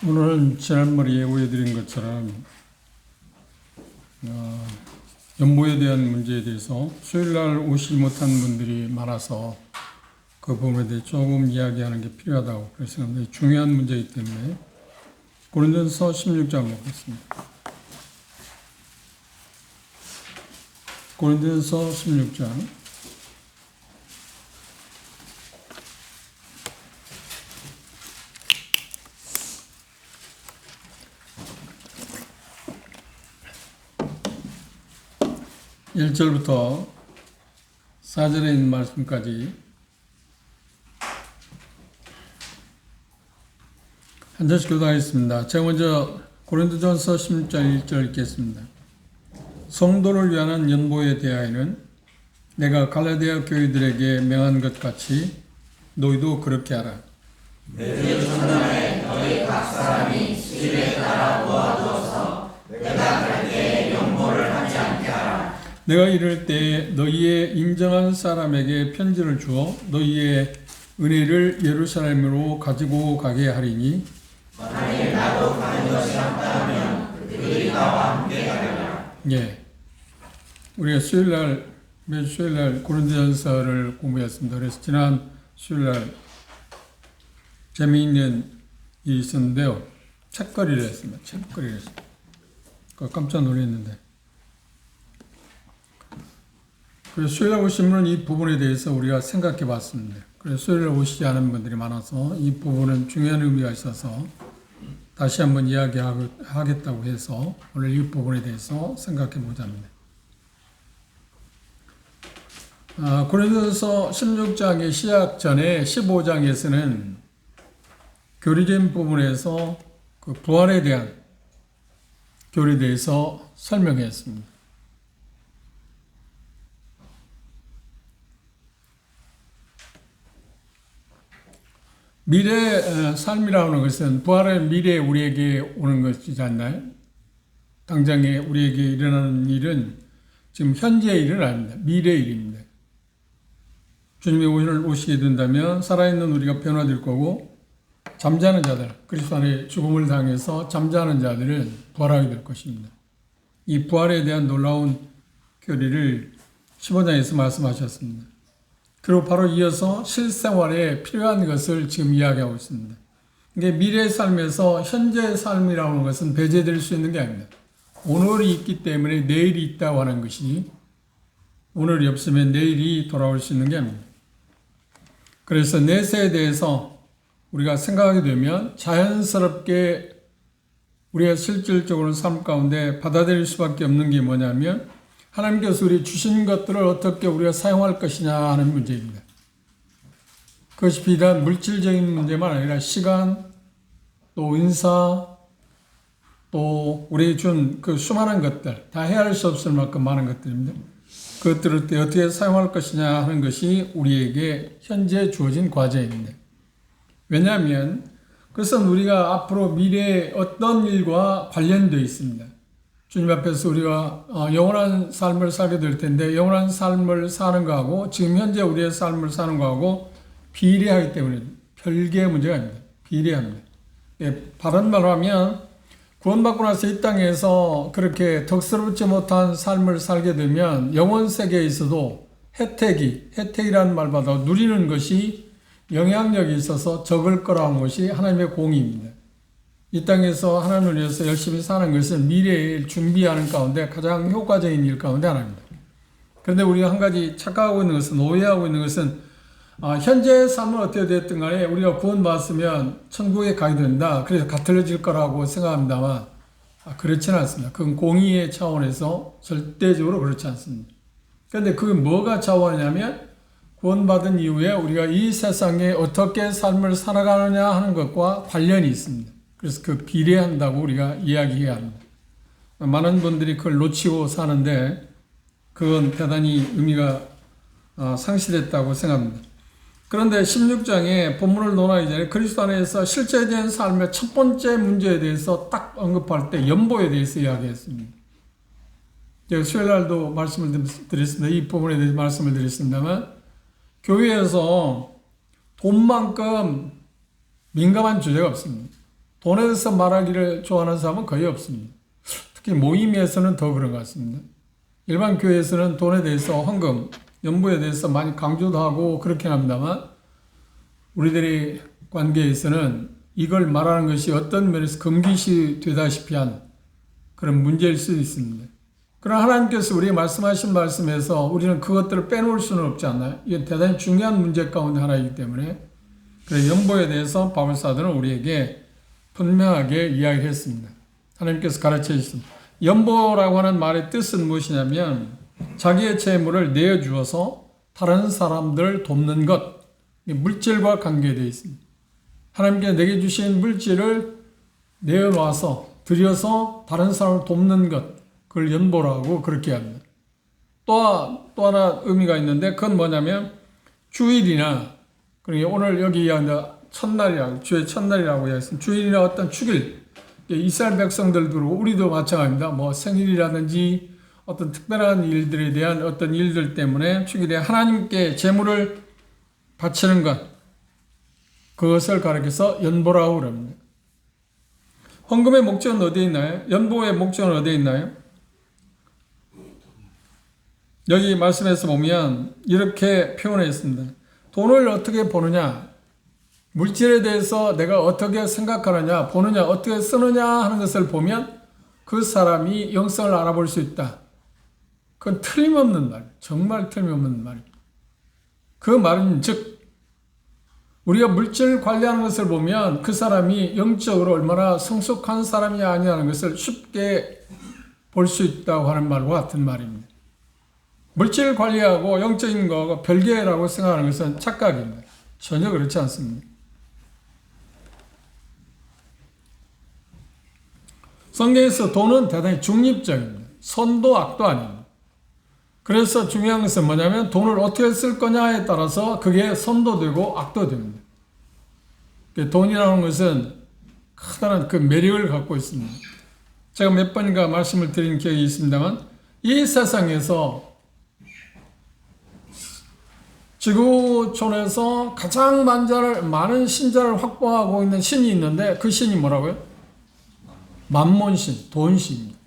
오늘은 지난번에 예고해드린 것처럼 연보에 대한 문제에 대해서 수요일날 오시지 못한 분들이 많아서 그 부분에 대해 조금 이야기하는 게 필요하다고 그래서 중요한 문제이기 때문에 고린도전서 16장 보겠습니다. 고린도전서 16장 1절부터 4절에 있는 말씀까지 한 절씩 교독하겠습니다. 제가 먼저 고린도전서 16장 1절 읽겠습니다. 성도를 위한 연보에 대하여는 내가 갈라디아 교회들에게 명한 것 같이 너희도 그렇게 하라. 내 전날에 너희 각 사람이 집에 따라 모아두어서 내가 갈 때에 연보를 하지 않게 하라. 내가 이럴 때 너희의 인정한 사람에게 편지를 주어 너희의 은혜를 예루살렘으로 가지고 가게 하리니 만일 나도 가는 것이 없다면 그들이 나와 함께 가리라. 예, 우리가 매주 수요일날 고린도전서를 공부했습니다. 그래서 지난 수요일날 재미있는 일이 있었는데요. 책거리를 했습니다. 책거리를 했습니다. 깜짝 놀랐는데. 그래서 수요일날 오신 분은 이 부분에 대해서 우리가 생각해 봤습니다. 그래서 수요일날 오시지 않은 분들이 많아서 이 부분은 중요한 의미가 있어서 다시 한번 이야기하겠다고 해서 오늘 이 부분에 대해서 생각해 보자 합니다. 고린도전서 16장의 시작 전에 15장에서는 교리적인 부분에서 그 부활에 대한 교리에 대해서 설명했습니다. 미래 삶이라고 하는 것은 부활의 미래에 우리에게 오는 것이지 않나요? 당장에 우리에게 일어나는 일은 지금 현재의 일은 아닙니다. 미래의 일입니다. 주님이 오시게 된다면 살아있는 우리가 변화될 거고 잠자는 자들, 그리스도 안에 죽음을 당해서 잠자는 자들은 부활하게 될 것입니다. 이 부활에 대한 놀라운 교리를 15장에서 말씀하셨습니다. 그리고 바로 이어서 실생활에 필요한 것을 지금 이야기하고 있습니다. 이게 미래의 삶에서 현재의 삶이라고 하는 것은 배제될 수 있는 게 아닙니다. 오늘이 있기 때문에 내일이 있다고 하는 것이 오늘이 없으면 내일이 돌아올 수 있는 게 아닙니다. 그래서 내세에 대해서 우리가 생각하게 되면 자연스럽게 우리가 실질적으로 삶 가운데 받아들일 수밖에 없는 게 뭐냐면 하나님께서 우리 주신 것들을 어떻게 우리가 사용할 것이냐 하는 문제입니다. 그것이 비단 물질적인 문제만 아니라 시간, 또 은사, 또 우리에게 준 그 수많은 것들, 다 헤아릴 수 없을 만큼 많은 것들입니다. 그것들을 어떻게 사용할 것이냐 하는 것이 우리에게 현재 주어진 과제입니다. 왜냐하면 그것은 우리가 앞으로 미래의 어떤 일과 관련되어 있습니다. 주님 앞에서 우리가 영원한 삶을 살게 될 텐데 영원한 삶을 사는 거하고 지금 현재 우리의 삶을 사는 거하고 비례하기 때문에 별개의 문제가 아닙니다. 비례합니다. 다른 말로 하면 구원받고 나서 이 땅에서 그렇게 덕스럽지 못한 삶을 살게 되면 영원 세계에 있어도 혜택이라는 말보다 누리는 것이 영향력이 있어서 적을 거라는 것이 하나님의 공의입니다. 이 땅에서 하나님을 위해서 열심히 사는 것은 미래를 준비하는 가운데 가장 효과적인 일 가운데 하나입니다. 그런데 우리가 한 가지 착각하고 있는 것은, 오해하고 있는 것은 현재의 삶은 어떻게 됐든 간에 우리가 구원받았으면 천국에 가게 된다. 그래서 가틀려질 거라고 생각합니다만 그렇지는 않습니다. 그건 공의의 차원에서 절대적으로 그렇지 않습니다. 그런데 그게 뭐가 차원이냐면 구원받은 이후에 우리가 이 세상에 어떻게 삶을 살아가느냐 하는 것과 관련이 있습니다. 그래서 그 비례한다고 우리가 이야기해야 합니다. 많은 분들이 그걸 놓치고 사는데 그건 대단히 의미가 상실했다고 생각합니다. 그런데 16장에 본문을 논하기 전에 그리스도 안에서 실제된 삶의 첫 번째 문제에 대해서 딱 언급할 때 연보에 대해서 이야기했습니다. 제가 수요일 날도 말씀을 드렸습니다. 이 부분에 대해서 말씀을 드렸습니다만, 교회에서 돈만큼 민감한 주제가 없습니다. 돈에 대해서 말하기를 좋아하는 사람은 거의 없습니다. 특히 모임에서는 더 그런 것 같습니다. 일반 교회에서는 돈에 대해서 헌금, 연부에 대해서 많이 강조도 하고 그렇긴 합니다만, 우리들의 관계에서는 이걸 말하는 것이 어떤 면에서 금기시 되다시피 한 그런 문제일 수도 있습니다. 그러나 하나님께서 우리에게 말씀하신 말씀에서 우리는 그것들을 빼놓을 수는 없지 않나요? 이게 대단히 중요한 문제 가운데 하나이기 때문에, 그래서 연보에 대해서 바울 사도는 우리에게 분명하게 이야기를 했습니다. 하나님께서 가르쳐 주셨습니다. 연보라고 하는 말의 뜻은 무엇이냐면 자기의 재물을 내어주어서 다른 사람들을 돕는 것, 물질과 관계되어 있습니다. 하나님께 내게 주신 물질을 내어놔서 드려서 다른 사람을 돕는 것, 그걸 연보라고 그렇게 합니다. 또 하나 의미가 있는데 그건 뭐냐면 주일이나, 그러니까 오늘 여기 이야기하는 첫날이라고, 주의 첫날이라고 이야기했습니다. 주일이나 어떤 축일, 이스라엘 백성들도 우리도 마찬가지입니다. 뭐 생일이라든지 어떤 특별한 일들에 대한 어떤 일들 때문에 축일에 하나님께 제물을 바치는 것, 그것을 가리켜서 연보라고 그럽니다. 헌금의 목적은 어디에 있나요? 연보의 목적은 어디에 있나요? 여기 말씀에서 보면 이렇게 표현했습니다. 돈을 어떻게 버느냐, 물질에 대해서 내가 어떻게 생각하느냐, 보느냐, 어떻게 쓰느냐 하는 것을 보면 그 사람이 영성을 알아볼 수 있다. 그건 틀림없는 말, 정말 틀림없는 말입니다. 그 말은 즉 우리가 물질 관리하는 것을 보면 그 사람이 영적으로 얼마나 성숙한 사람이 아니냐는 것을 쉽게 볼 수 있다고 하는 말과 같은 말입니다. 물질 관리하고 영적인 거하고 별개라고 생각하는 것은 착각입니다. 전혀 그렇지 않습니다. 성경에서 돈은 대단히 중립적입니다. 선도 악도 아닙니다. 그래서 중요한 것은 뭐냐면 돈을 어떻게 쓸 거냐에 따라서 그게 선도 되고 악도 됩니다. 돈이라는 것은 커다란 그 매력을 갖고 있습니다. 제가 몇 번인가 말씀을 드린 기억이 있습니다만, 이 세상에서 지구촌에서 가장 많은 신자를 확보하고 있는 신이 있는데 그 신이 뭐라고요? 만몬신, 돈신입니다.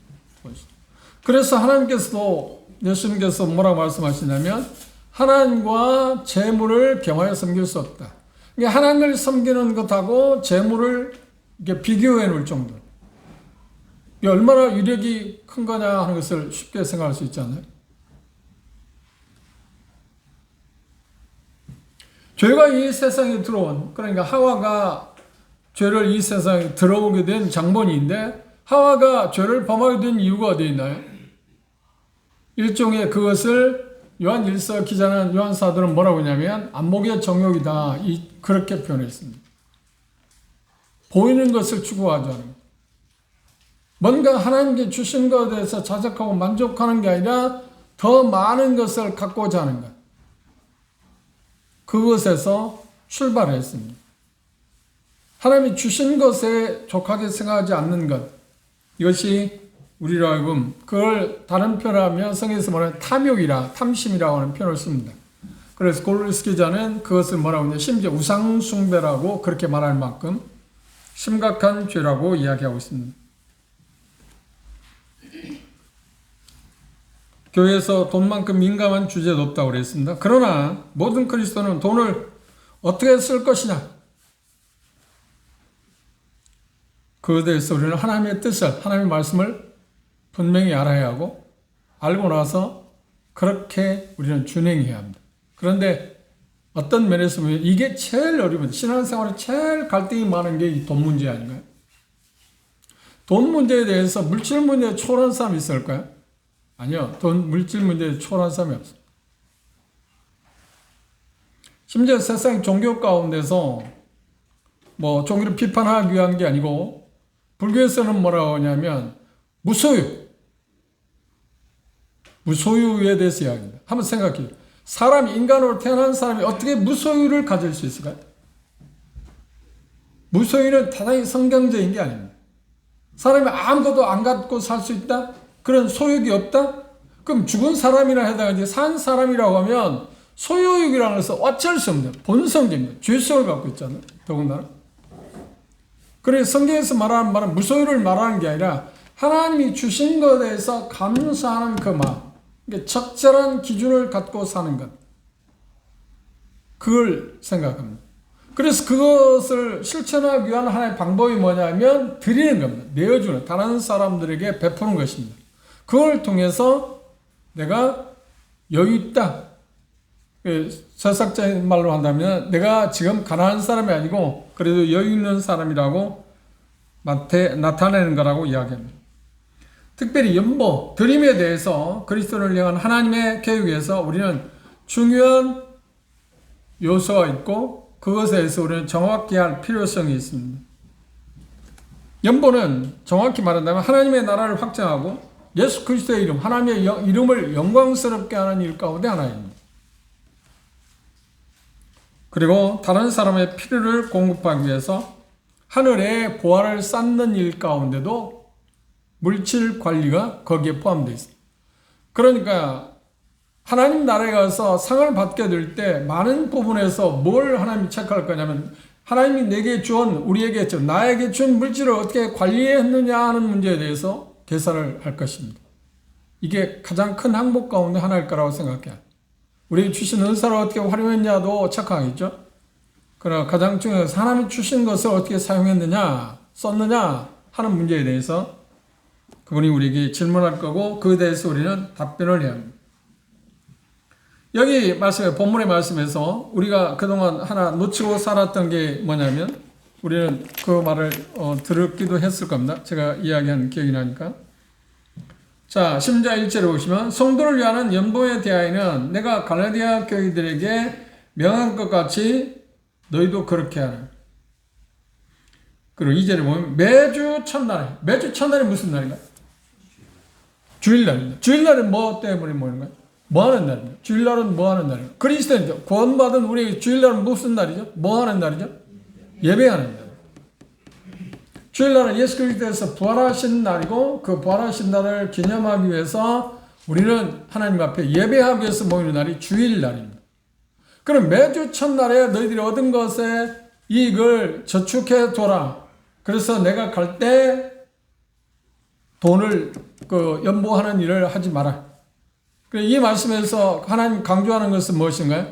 그래서 하나님께서도, 예수님께서 뭐라고 말씀하시냐면 하나님과 재물을 겸하여 섬길 수 없다. 그러니까 하나님을 섬기는 것하고 재물을 이렇게 비교해 놓을 정도. 얼마나 위력이 큰 거냐 하는 것을 쉽게 생각할 수 있지 않나요? 죄가 이 세상에 들어온, 그러니까 하와가 죄를 이 세상에 들어오게 된 장본인데, 하와가 죄를 범하게 된 이유가 어디에 있나요? 일종의 그것을 요한 1서 기자는, 요한 사도는 뭐라고 하냐면 안목의 정욕이다, 그렇게 표현했습니다. 보이는 것을 추구하지 않는 것. 뭔가 하나님께 주신 것에 대해서 자족하고 만족하는 게 아니라 더 많은 것을 갖고자 하는 것. 그것에서 출발했습니다. 하나님이 주신 것에 족하게 생각하지 않는 것, 이것이 우리로 하여금, 그걸 다른 표현하면 성경에서 말하는 탐욕이라, 탐심이라고 하는 표현을 씁니다. 그래서 골로새 기자는 그것을 뭐라고 하냐, 심지어 우상숭배라고 그렇게 말할 만큼 심각한 죄라고 이야기하고 있습니다. 교회에서 돈만큼 민감한 주제도 없다고 그랬습니다. 그러나 모든 그리스도는 돈을 어떻게 쓸 것이냐, 그것에 대해서 우리는 하나님의 뜻을, 하나님의 말씀을 분명히 알아야 하고, 알고 나서 그렇게 우리는 준행해야 합니다. 그런데 어떤 면에서 보면 이게 제일 어려운, 신앙생활에 제일 갈등이 많은 게 이 돈 문제 아닌가요? 돈 문제에 대해서 물질 문제에 초월한 사람이 있을까요? 아니요. 물질 문제에 초월한 사람이 없어요. 심지어 세상 종교 가운데서 뭐 종교를 비판하기 위한 게 아니고, 불교에서는 뭐라고 하냐면 무소유에 대해서 이야기합니다. 한번 생각해요. 인간으로 태어난 사람이 어떻게 무소유를 가질 수 있을까요? 무소유는 대단히 성경적인 게 아닙니다. 사람이 아무것도 안 갖고 살 수 있다? 그런 소욕이 없다? 그럼 죽은 사람이라 해다가 이제 산 사람이라고 하면 소유욕이라는 것은 어쩔 수 없는 본성입니다. 죄성을 갖고 있잖아요. 더군다나. 그래서 성경에서 말하는 말은 무소유를 말하는 게 아니라 하나님이 주신 것에 대해서 감사하는 그 마음. 그러니까 적절한 기준을 갖고 사는 것. 그걸 생각합니다. 그래서 그것을 실천하기 위한 하나의 방법이 뭐냐면 드리는 겁니다. 내어주는, 다른 사람들에게 베푸는 것입니다. 그걸 통해서 내가 여유 있다. 서삭자의 말로 한다면 내가 지금 가난한 사람이 아니고 그래도 여유 있는 사람이라고 나타내는 거라고 이야기합니다. 특별히 연보, 드림에 대해서 그리스도를 향한 하나님의 계획에서 우리는 중요한 요소가 있고 그것에 대해서 우리는 정확히 할 필요성이 있습니다. 연보는 정확히 말한다면 하나님의 나라를 확장하고 예수 그리스도의 이름, 하나님의 이름을 영광스럽게 하는 일 가운데 하나입니다. 그리고 다른 사람의 필요를 공급하기 위해서 하늘에 보화를 쌓는 일 가운데도 물질 관리가 거기에 포함되어 있습니다. 그러니까 하나님 나라에 가서 상을 받게 될 때 많은 부분에서 뭘 하나님이 체크할 거냐면 하나님이 내게 준, 우리에게 준, 나에게 준 물질을 어떻게 관리했느냐 하는 문제에 대해서 계산을 할 것입니다. 이게 가장 큰 항목 가운데 하나일 거라고 생각해요. 우리에게 주신 은사를 어떻게 활용했냐도 체크하겠죠. 그러나 가장 중요한 것은 하나님이 주신 것을 어떻게 사용했느냐, 썼느냐 하는 문제에 대해서 그분이 우리에게 질문할 거고 그에 대해서 우리는 답변을 해야 합니다. 여기 말씀에 본문의 말씀에서 우리가 그동안 하나 놓치고 살았던 게 뭐냐면 우리는 그 말을 들었기도 했을 겁니다. 제가 이야기한 기억이 나니까. 자, 10절 1절에 보시면 성도를 위하는 연보에 대하여는 내가 갈라디아 교회들에게 명한 것 같이 너희도 그렇게 하라. 그리고 2절에 보면 매주 첫날이 무슨 날인가? 주일날입니다. 주일날은 뭐 때문에 모이는 거예요? 뭐 하는 날입니다. 주일날은 뭐 하는 날이에요? 그리스도인죠. 구원받은 우리 주일날은 무슨 날이죠? 뭐 하는 날이죠? 예배하는 날. 주일날은 예수 그리스도에서 부활하신 날이고 그 부활하신 날을 기념하기 위해서 우리는 하나님 앞에 예배하기 위해서 모이는 날이 주일날입니다. 그럼 매주 첫날에 너희들이 얻은 것에 이익을 저축해 둬라. 그래서 내가 갈 때 돈을 연보하는 일을 하지 마라. 이 말씀에서 하나님 강조하는 것은 무엇인가요?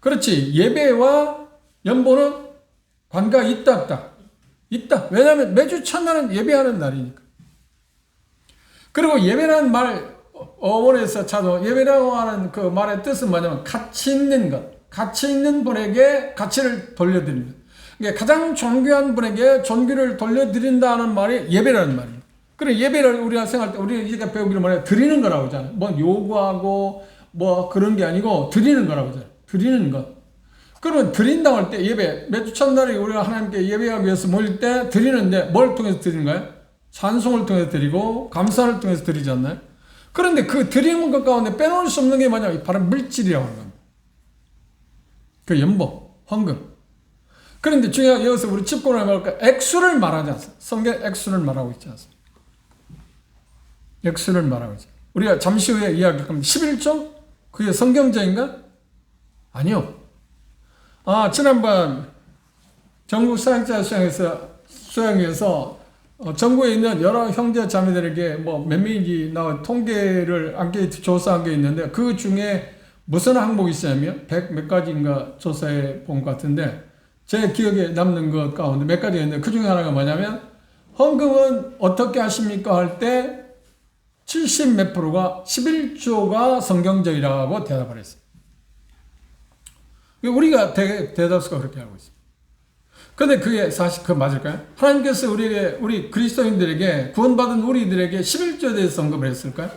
그렇지. 예배와 연보는 관계가 있다, 없다? 있다. 왜냐하면 매주 첫날은 예배하는 날이니까. 그리고 예배라는 말, 어원에서 찾아 예배라고 하는 그 말의 뜻은 뭐냐면 가치 있는 것. 가치 있는 분에게 가치를 돌려드립니다. 그러니까 가장 존귀한 분에게 존귀를 돌려드린다는 말이 예배라는 말입니다. 그래, 예배를 우리가 생각할 때, 우리가 이제 배우기를 뭐냐, 드리는 거라고 하잖아요. 뭐 요구하고, 뭐 그런 게 아니고, 드리는 거라고 하잖아요. 드리는 것. 그러면 드린다고 할 때 예배, 매주 첫날에 우리가 하나님께 예배하기 위해서 모일 때 드리는데, 뭘 통해서 드리는 거예요? 찬송을 통해서 드리고, 감사를 통해서 드리지 않나요? 그런데 그 드리는 것 가운데 빼놓을 수 없는 게 뭐냐면, 바로 물질이라고 하는 겁니다. 그 연보, 헌금. 그런데 중요한, 여기서 우리 짚고는 말할까, 액수를 말하지 않습니다. 성경 액수를 말하고 있지 않습니다. 액수를 말하고 있어요. 우리가 잠시 후에 이야기할 겁니다. 11조? 그게 성경적인가? 아니요. 지난번 전국 사역자 수양에서 전국에 있는 여러 형제 자매들에게 뭐 몇 명인지 나와 통계를 안케이트 조사한 게 있는데 그 중에 무슨 항목이 있냐면 100 몇 가지인가 조사해 본 것 같은데 제 기억에 남는 것 가운데 몇 가지가 있는데 그 중에 하나가 뭐냐면 헌금은 어떻게 하십니까? 할 때 70 몇 프로가 11조가 성경적이라고 대답을 했어요. 우리가 대다수가 그렇게 알고 있습니다. 근데 그게 사실 맞을까요? 하나님께서 우리 그리스도인들에게 구원받은 우리들에게 11조에 대해서 언급을 했을까요?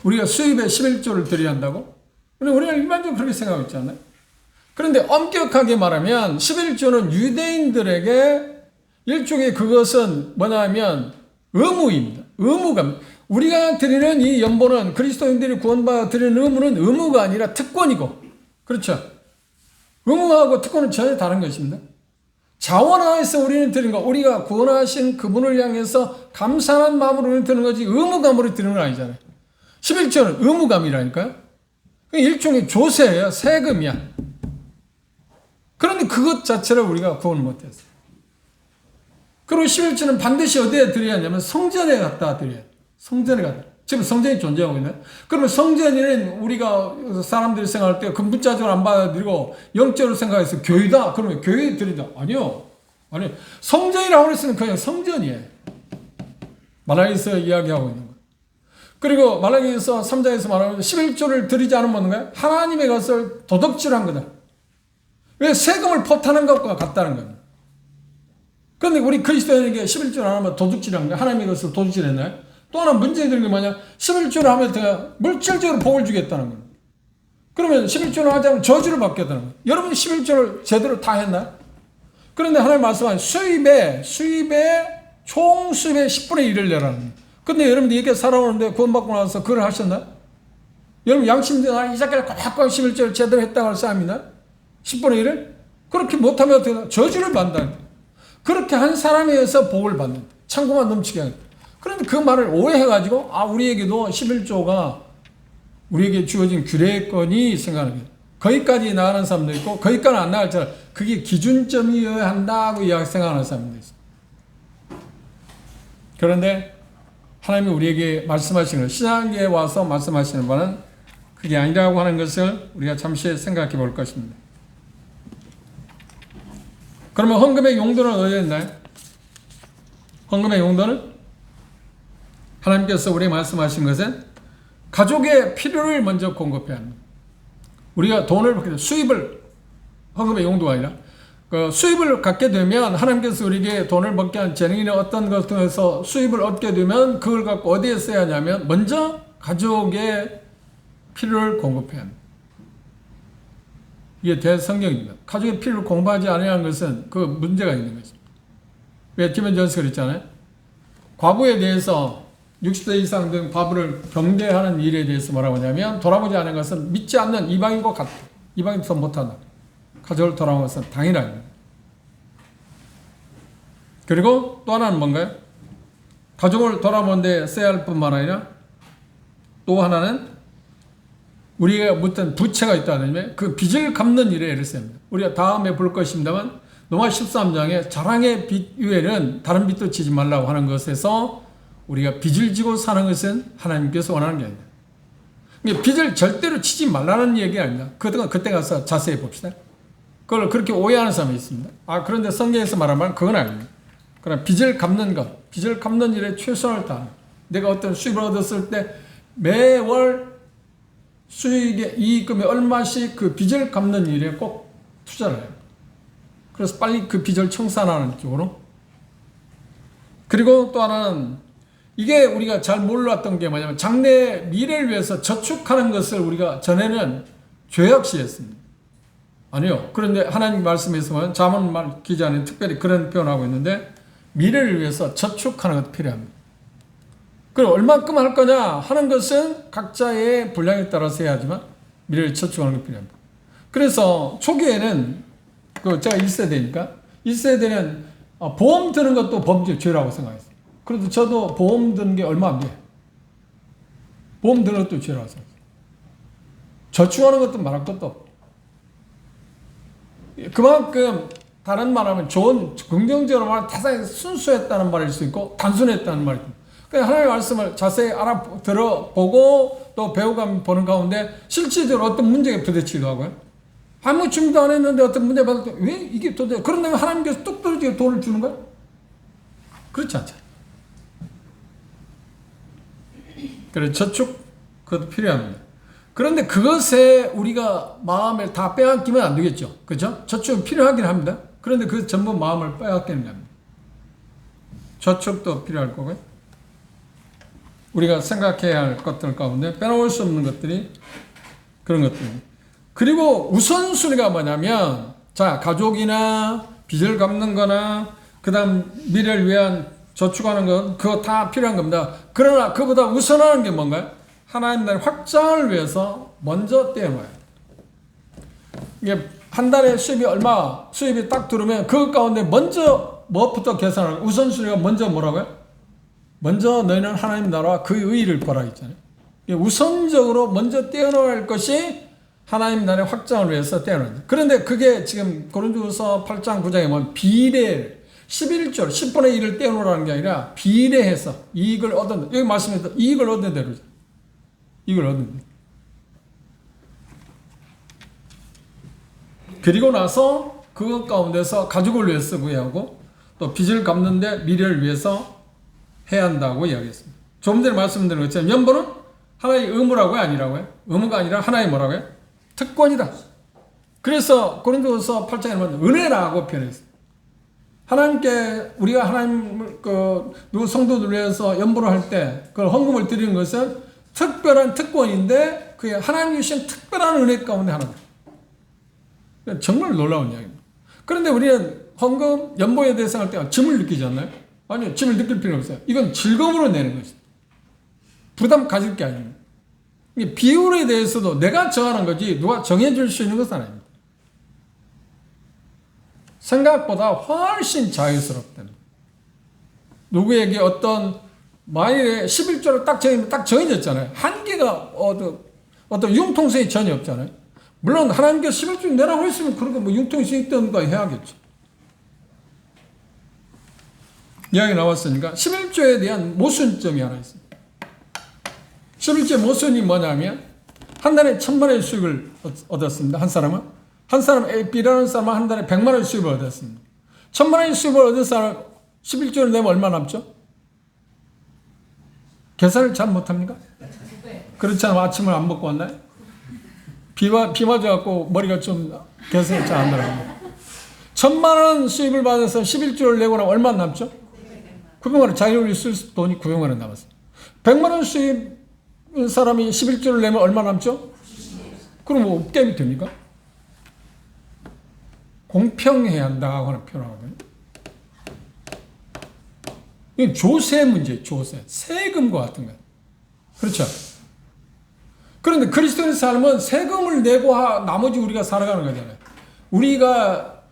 우리가 수입에 11조를 드려야 한다고? 근데 우리가 일반적으로 그렇게 생각하고 있지 않나요? 그런데 엄격하게 말하면 11조는 유대인들에게 일종의 그것은 뭐냐면 의무입니다. 의무가. 우리가 드리는 이 연보는 그리스도인들이 구원받아 드리는 의무는 의무가 아니라 특권이고, 그렇죠? 의무하고 특권은 전혀 다른 것입니다. 자원하에서 우리는 드리는 거, 우리가 구원하신 그분을 향해서 감사한 마음으로 우리는 드리는 거지 의무감으로 드리는 건 아니잖아요. 11조는 의무감이라니까요. 일종의 조세예요. 세금이야. 그런데 그것 자체를 우리가 구원을 못했어요. 그리고 11조는 반드시 어디에 드려야 하냐면 성전에 갖다 드려야 돼요. 성전에 갖다. 지금 성전이 존재하고 있나요? 그러면 성전에는 우리가 사람들이 생각할 때 근본자적으로 안 받아들이고 영적으로 생각해서 교회다. 그러면 교회에 드린다. 아니요. 성전이라고 했으면 그냥 성전이에요. 말라기서 이야기하고 있는 거예요. 그리고 말라기서 3장에서 말하면 11조를 드리지 않으면 뭔가요? 하나님의 것을 도둑질한 거다. 왜 세금을 포탄한 것과 같다는 겁니다. 그런데 우리 그리스도인에게 11조를 안 하면 도둑질한 거야. 하나님의 것을 도둑질했나요? 또 하나 문제 되는 게 뭐냐? 11조를 하면 물질적으로 복을 주겠다는 거예요. 그러면 11조를 하지 않으면 저주를 받겠다는 거예요. 여러분 11조를 제대로 다 했나요? 그런데 하나님 말씀하신 수입의 총 수입의 10분의 1을 내라는 거예요. 근데 여러분들 이렇게 살아오는데 구원받고 나서 그걸 하셨나요? 여러분 양심대로 이자까지 꼬박꼬박 11조를 제대로 했다고 할 사람이나 10분의 1을? 그렇게 못하면 어떻게 해요? 저주를 받는다. 그렇게 한 사람에 의해서 복을 받는다. 창고만 넘치게 하는 거예요. 그런데 그 말을 오해해가지고 우리에게도 11조가 우리에게 주어진 규례권이 생각하는 거예요. 거기까지 나가는 사람도 있고 거기까지 안 나갈 줄 그게 기준점이어야 한다고 생각하는 사람도 있어요. 그런데 하나님이 우리에게 말씀하시는 것, 신약에 와서 말씀하시는 바는 그게 아니라고 하는 것을 우리가 잠시 생각해 볼 것입니다. 그러면 헌금의 용도는 어디에 있나요? 헌금의 용도는 하나님께서 우리에게 말씀하신 것은 가족의 필요를 먼저 공급해야 합니다. 우리가 돈을 받게 되면 수입을, 헌금의 용도가 아니라 그 수입을 갖게 되면 하나님께서 우리에게 돈을 받게 한 재능이나 어떤 것을 통해서 수입을 얻게 되면 그걸 갖고 어디에 써야 하냐면 먼저 가족의 필요를 공급해야 합니다. 이게 대성경입니다. 가족의 필요를 공부하지 않으려는 것은 그 문제가 있는 것입니다. 왜 김현전서 그랬잖아요. 과부에 대해서 60세 이상 등 과부를 경계하는 일에 대해서 뭐라고 하냐면 돌아보지 않은 것은 믿지 않는 이방인과 같다. 이방인 더 못한다. 가족을 돌아보는 것은 당연합니다. 그리고 또 하나는 뭔가요? 가족을 돌아보는 데 써야 할 뿐만 아니라 또 하나는 우리가 어떤 부채가 있다면 그 빚을 갚는 일에 애를 씁니다. 우리가 다음에 볼 것입니다만 로마 13장에 자랑의 빚 외에는 다른 빚도 지지 말라고 하는 것에서 우리가 빚을 지고 사는 것은 하나님께서 원하는 게 아니다. 빚을 절대로 치지 말라는 얘기가 아닙니다. 그때 가서 자세히 봅시다. 그걸 그렇게 오해하는 사람이 있습니다. 그런데 성경에서 말하면 그건 아닙니다. 그러나 빚을 갚는 것, 빚을 갚는 일에 최선을 다하는, 내가 어떤 수입을 얻었을 때 매월 수익의 이익금이 얼마씩 그 빚을 갚는 일에 꼭 투자를 해요. 그래서 빨리 그 빚을 청산하는 쪽으로. 그리고 또 하나는 이게 우리가 잘 몰랐던 게 뭐냐면 장래 미래를 위해서 저축하는 것을 우리가 전에는 죄악시했습니다. 아니요. 그런데 하나님 말씀에서는 잠언 기자는 특별히 그런 표현하고 있는데 미래를 위해서 저축하는 것도 필요합니다. 그럼 얼마큼 할 거냐 하는 것은 각자의 분량에 따라서 해야지만 미래를 저축하는 게 필요합니다. 그래서 초기에는 제가 1세대니까 1세대는 보험 드는 것도 범죄 죄라고 생각했어요. 그래도 저도 보험 드는 게 얼마 안 돼요. 보험 드는 것도 죄라고 생각했어요. 저축하는 것도 말할 것도 없고. 그만큼 다른 말하면 좋은 긍정적으로 말하면 대단히 순수했다는 말일 수 있고 단순했다는 말이 있습니다. 그냥 하나님의 말씀을 자세히 들어보고 또 배우가 보는 가운데 실질적으로 어떤 문제에 부딪히기도 하고요. 아무 준비도 안 했는데 어떤 문제 받을 때 왜 이게 도대체 그런다면 하나님께서 뚝 떨어지게 돈을 주는 거야? 그렇지 않잖아요. 그래서 저축 그것도 필요합니다. 그런데 그것에 우리가 마음을 다 빼앗기면 안 되겠죠. 그죠? 저축은 필요하긴 합니다. 그런데 그 전부 마음을 빼앗기는 겁니다. 저축도 필요할 거고요. 우리가 생각해야 할 것들 가운데 빼놓을 수 없는 것들이 그런 것들입니다. 그리고 우선순위가 뭐냐면 가족이나 빚을 갚는 거나 그 다음 미래를 위한 저축하는 건 그거 다 필요한 겁니다. 그러나 그보다 우선하는 게 뭔가요? 하나님 나라의 확장을 위해서 먼저 떼어놔요. 이게 한 달에 수입이 딱 들어오면 그 가운데 먼저 무엇부터 계산하는 우선순위가 먼저 뭐라고요? 먼저 너희는 하나님 나라와 그 의의를 보라 했잖아요. 우선적으로 먼저 떼어놓아야 할 것이 하나님 나라의 확장을 위해서 떼어놓는. 그런데 그게 지금 고린도후서 8장 9장에 보면 비례 11조 10분의 1을 떼어놓으라는 게 아니라 비례해서 이익을 얻은, 여기 말씀에서 이익을 얻는 대로, 이익을 얻는 대로. 그리고 나서 그것 가운데서 가족을 위해서 구애하고 또 빚을 갚는데 미래를 위해서 해야 한다고 이야기했습니다. 조금 전에 말씀드린 것처럼 연보는 하나의 의무라고요? 아니라고요? 의무가 아니라 하나의 뭐라고요? 특권이다. 그래서 고린도후서 8장에 보면 은혜라고 표현했어요. 하나님께 우리가 하나님 누구 성도들 위해서 연보를 할 때 그걸 헌금을 드리는 것은 특별한 특권인데 그게 하나님 주신 특별한 은혜 가운데 하나입니다. 정말 놀라운 이야기입니다. 그런데 우리는 헌금, 연보에 대해서 할 때 짐을 느끼지 않나요? 아니요, 짐을 느낄 필요 없어요. 이건 즐거움으로 내는 것이죠. 부담 가질 게 아닙니다. 비율에 대해서도 내가 정하는 거지 누가 정해줄 수 있는 것은 아닙니다. 생각보다 훨씬 자유스럽다는. 누구에게 만일에 11조를 딱 정해면 딱 정해졌잖아요. 한계가 어떤 융통성이 전혀 없잖아요. 물론 하나님께서 11조 내라고 했으면 그런 거 융통성이 있던가 해야겠죠. 이야기 나왔으니까 11조에 대한 모순점이 하나 있습니다. 11조의 모순이 뭐냐면 한 달에 1,000만원의 수익을 얻었습니다. 한 사람은 B라는 사람은 한 달에 100만원의 수익을 얻었습니다. 1,000만원의 수익을 얻은 사람 11조를 내면 얼마 남죠? 계산을 잘 못합니까? 그렇지 않으면 아침을 안 먹고 왔나요? 비 맞아갖고 머리가 좀 계산이 잘 안 들어갑니다. 1,000만원 수익을 받아서 11조를 내고 나면 얼마 남죠? 900만원. 자기를 쓸 돈이 900만원 남았어요. 100만원 수익 사람이 11조를 내면 얼마 남죠? 그럼 뭐 게임이 됩니까? 공평해야 한다고 하는 표현하거든요. 이건 조세 문제예요. 조세. 세금과 같은 거예요. 그렇죠? 그런데 그리스도인의 삶은 세금을 내고 나머지 우리가 살아가는 거잖아요. 우리가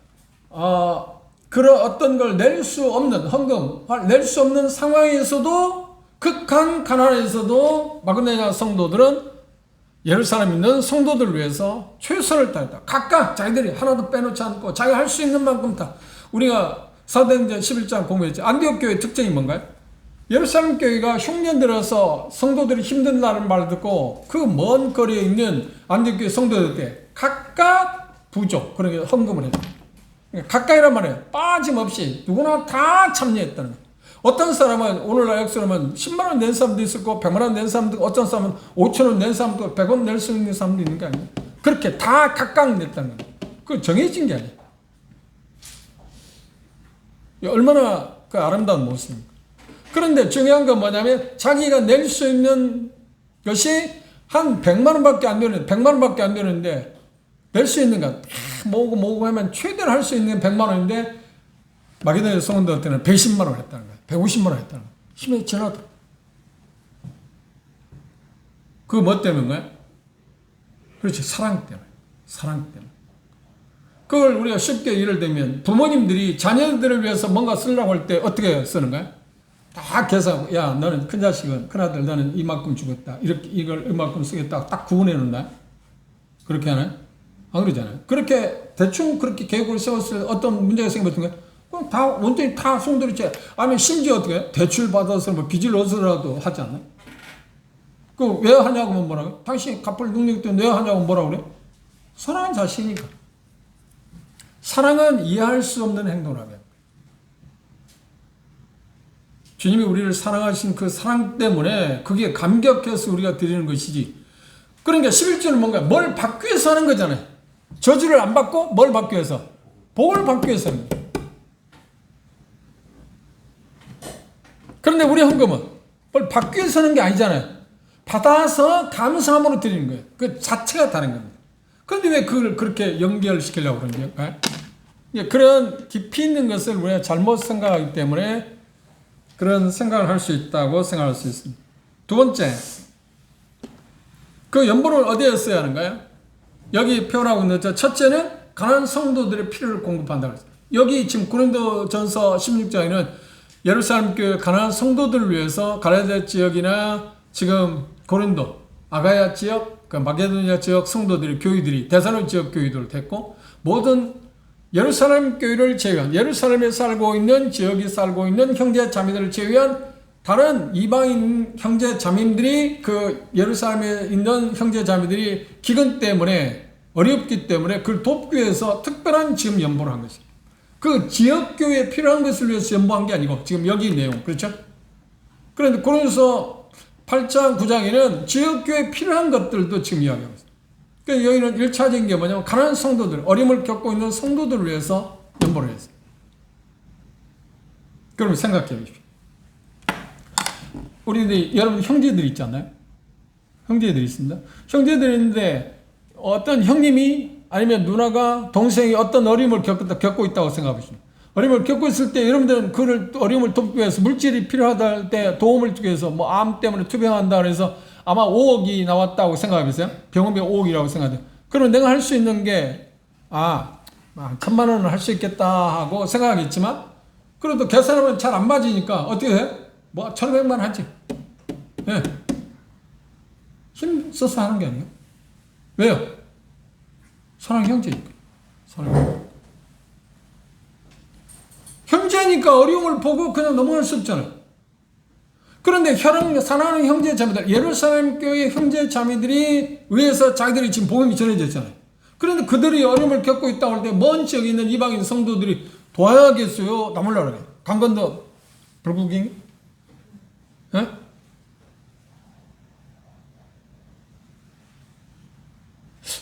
그런 어떤 걸 낼 수 없는 헌금, 낼 수 없는 상황에서도 극한 가난에서도 마그네냐 성도들은 예루살렘에 있는 성도들을 위해서 최선을 다했다. 각각 자기들이 하나도 빼놓지 않고 자기 할 수 있는 만큼 다. 우리가 사도행전 11장 공부했죠. 안디옥 교회의 특징이 뭔가요? 예루살렘 교회가 흉년 들어서 성도들이 힘든다는 말을 듣고 그 먼 거리에 있는 안디옥 교회 성도들께 각각 부족, 그러니까 헌금을 했다. 가까이란 말이에요. 빠짐없이 누구나 다 참여했다는 거예요. 어떤 사람은 오늘날 역사로는 10만원 낸 사람도 있을 거고 100만원 낸 사람도 있고 어떤 사람은 5천원 낸 사람도 있고 100원 낼 수 있는 사람도 있는 게 아니에요. 그렇게 다 각각 냈다는 거예요. 그거 정해진 게 아니에요. 얼마나 그 아름다운 모습입니까? 그런데 중요한 건 뭐냐면 자기가 낼 수 있는 것이 한 100만원밖에 안 되는 100만원밖에 안 되는데 낼 수 있는 건 모으고 하면 최대로 할 수 있는 100만원인데 마게도냐 성도한테는 110만원 했다는 거예요. 150만원 했다는 거예요. 힘이 지나다. 그거 뭐 때문인가요? 그렇지. 사랑 때문에. 사랑 때문에. 그걸 우리가 쉽게 예를 들면 부모님들이 자녀들을 위해서 뭔가 쓰려고 할 때 어떻게 쓰는가요? 다 계산하고, 야, 너는 큰 자식은, 큰아들 너는 이만큼 주겠다. 이걸 이만큼 쓰겠다. 딱 구분해 놓나요? 그렇게 하나요? 안 그러잖아요. 그렇게, 대충 그렇게 계획을 세웠을 때 어떤 문제가 생기면 어떤 거예요? 그럼 다, 원전이 다 송두리째. 아니면 심지어 어떻게 해요? 대출 받아서 뭐 빚을 얻으라도 하지 않나요? 그 왜 하냐고 하면 뭐라고요? 당신이 갚을 능력이 때문에 왜 하냐고 뭐라고 그래요? 사랑하는 자식이니까. 사랑은 이해할 수 없는 행동을 하면. 주님이 우리를 사랑하신 그 사랑 때문에 그게 감격해서 우리가 드리는 것이지. 그러니까 11조는 뭔가 뭘 받기 위해서 하는 거잖아요. 저주를 안 받고 뭘 받기 위해서? 복을 받기 위해서 하는 거예요. 그런데 우리 헌금은 뭘 받기 위해서 하는 게 아니잖아요. 받아서 감사함으로 드리는 거예요. 그 자체가 다른 겁니다. 그런데 왜 그걸 그렇게 연결시키려고 그러는 거예요? 그런 깊이 있는 것을 우리가 잘못 생각하기 때문에 그런 생각을 할 수 있다고 생각할 수 있습니다. 두 번째, 그 연보를 어디에 써야 하는가요? 여기 표현하고 있는 첫째는 가난한 성도들의 필요를 공급한다고 했어요. 여기 지금 고린도전서 16장에는 예루살렘 교회 가난한 성도들을 위해서 갈라디아 지역이나 지금 고린도 아가야 지역, 그 마게도니아 지역 성도들이, 교회들이, 데살로니가 지역 교회들을 됐고, 모든 예루살렘 교회를 제외한, 예루살렘에 살고 있는, 지역에 살고 있는 형제 자매들을 제외한 다른 이방인 형제 자매들이, 그 예루살렘에 있는 형제 자매들이 기근 때문에, 어렵기 때문에 그걸 돕기 위해서 특별한 지금 연보를 한 것입니다. 그 지역교회에 필요한 것을 위해서 연보한 게 아니고, 지금 여기 내용, 그렇죠? 그런데 고린도서 8장, 9장에는 지역교회에 필요한 것들도 지금 이야기하고 있어요. 그러니까 여기는 1차적인 게 뭐냐면, 가난한 성도들, 어려움을 겪고 있는 성도들을 위해서 연보를 했어요. 그러면 생각해 보십시오. 우리들, 여러분 형제들이 있잖아요? 형제들이 있습니다. 형제들이 있는데, 어떤 형님이 아니면 누나가, 동생이 어떤 어려움을 겪고 있다고 생각해 보십시오. 어려움을 겪고 있을 때 여러분들은 그를 어려움을 돕기 위해서 물질이 필요하다 할 때 도움을 주기 위해서 뭐 암 때문에 투병한다 그래서 아마 5억이 나왔다고 생각해 보세요. 병원비 5억이라고 생각해요. 그러면 내가 할 수 있는 게 1,000만 원은 할 수 있겠다 하고 생각하겠지만, 그래도 계산하면 잘 안 맞으니까 어떻게 해? 뭐 1,500만 하지. 예. 힘 써서 하는 게 아니에요. 왜요? 사랑 형제니까. 사랑 형제. 형제니까 어려움을 보고 그냥 넘어갈 수 없잖아요. 그런데 사랑하는 형제 자매들, 예루살렘 교회 형제 자매들이 위해서 자기들이 지금 복음이 전해졌잖아요. 그런데 그들이 어려움을 겪고 있다고 할 때 먼 지역에 있는 이방인 성도들이 도와야겠어요? 나몰라 그래요. 강건도 불국인? 예?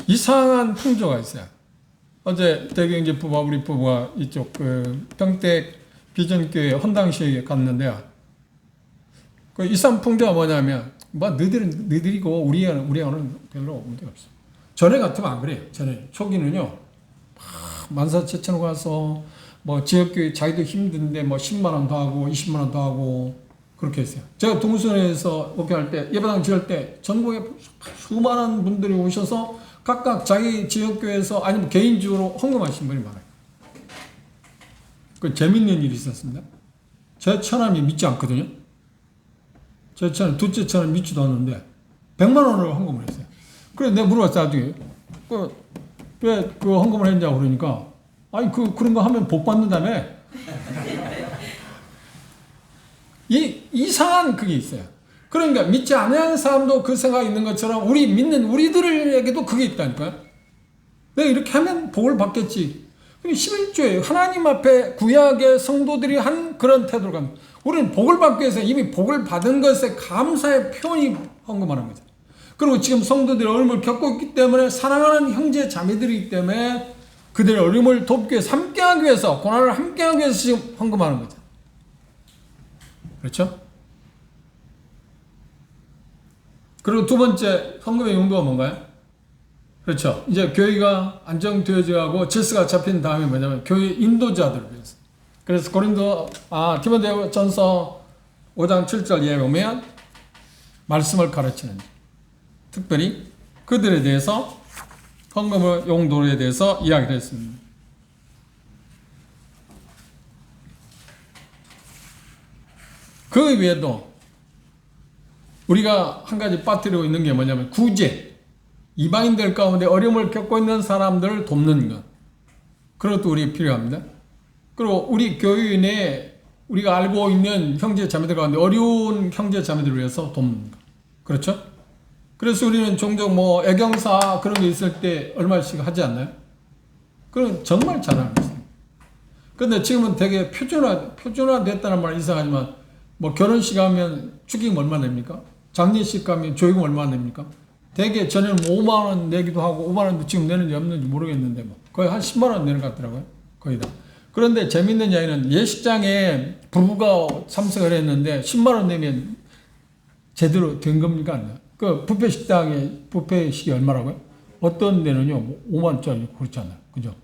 이상한 풍조가 있어요. 어제 대경제 부부와 우리 부부가 이쪽 그 평택 비전교회 헌당시에 갔는데요. 그 이상 풍조가 뭐냐면, 뭐 너희들이고 우리하고는 별로 문제가 없어. 전에 같으면 안 그래요. 전에 초기는요, 14,000원 가서 뭐 지역교회 자기도 힘든데 뭐 10만 원 더 하고 20만 원 더 하고 그렇게 했어요. 제가 동순회에서 목회할 때, 예배당 지을 때 전국에 수많은 분들이 오셔서 각각 자기 지역교회에서 아니면 개인적으로 헌금하신 분이 많아요. 그 재밌는 일이 있었습니다. 제 처남이 믿지 않거든요. 제 처남, 둘째 처남 믿지도 않는데 100만 원을 헌금을 했어요. 그래서 내가 물어봤어요. 나중에 왜 그 헌금을 했냐고 그러니까, 아니 그런 거 하면 복 받는다며. 이상한 그게 있어요. 그러니까 믿지 않는 사람도 그 생각이 있는 것처럼 우리 믿는 우리들에게도 그게 있다니까요. 내가 이렇게 하면 복을 받겠지. 11조에 하나님 앞에 구약의 성도들이 한 그런 태도를 갖는, 우리는 복을 받기 위해서 이미 복을 받은 것에 감사의 표현이 헌금하는 거죠. 그리고 지금 성도들이 어려움을 겪고 있기 때문에 사랑하는 형제 자매들이기 때문에 그들의 어려움을 돕기 위해서, 함께하기 위해서, 고난을 함께하기 위해서 지금 헌금하는 거죠. 그렇죠? 그리고 두 번째 헌금의 용도가 뭔가요? 그렇죠. 이제 교회가 안정되어져 가고 질서가 잡힌 다음에 뭐냐면 교회 인도자들을 위해서. 그래서 디모데전서 5장 7절에 보면 말씀을 가르치는, 특별히 그들에 대해서 헌금의 용도에 대해서 이야기를 했습니다. 그 외에도 우리가 한 가지 빠뜨리고 있는 게 뭐냐면 구제, 이방인들 가운데 어려움을 겪고 있는 사람들을 돕는 것, 그것도 우리 필요합니다. 그리고 우리 교회 내에 우리가 알고 있는 형제 자매들 가운데 어려운 형제 자매들을 위해서 돕는 것, 그렇죠? 그래서 우리는 종종 뭐 애경사 그런 게 있을 때 얼마씩 하지 않나요? 그건 정말 잘하는 것입니다. 그런데 지금은 되게 표준화됐다는 말 이상하지만, 뭐 결혼식 하면 축의금 얼마 냅니까? 장례식 가면 조의금 얼마 냅니까? 대개 전에는 5만 원 내기도 하고, 5만 원도 지금 내는지 없는지 모르겠는데 뭐 거의 한 10만 원 내는 것 같더라고요. 거의 다. 그런데 재밌는 이야기는 예식장에 부부가 참석을 했는데 10만 원 내면 제대로 된 겁니까? 안 돼요? 그 뷔페 식당에 뷔페식이 얼마라고요? 어떤 데는요 5만 원짜리 그렇지 않아요. 그죠?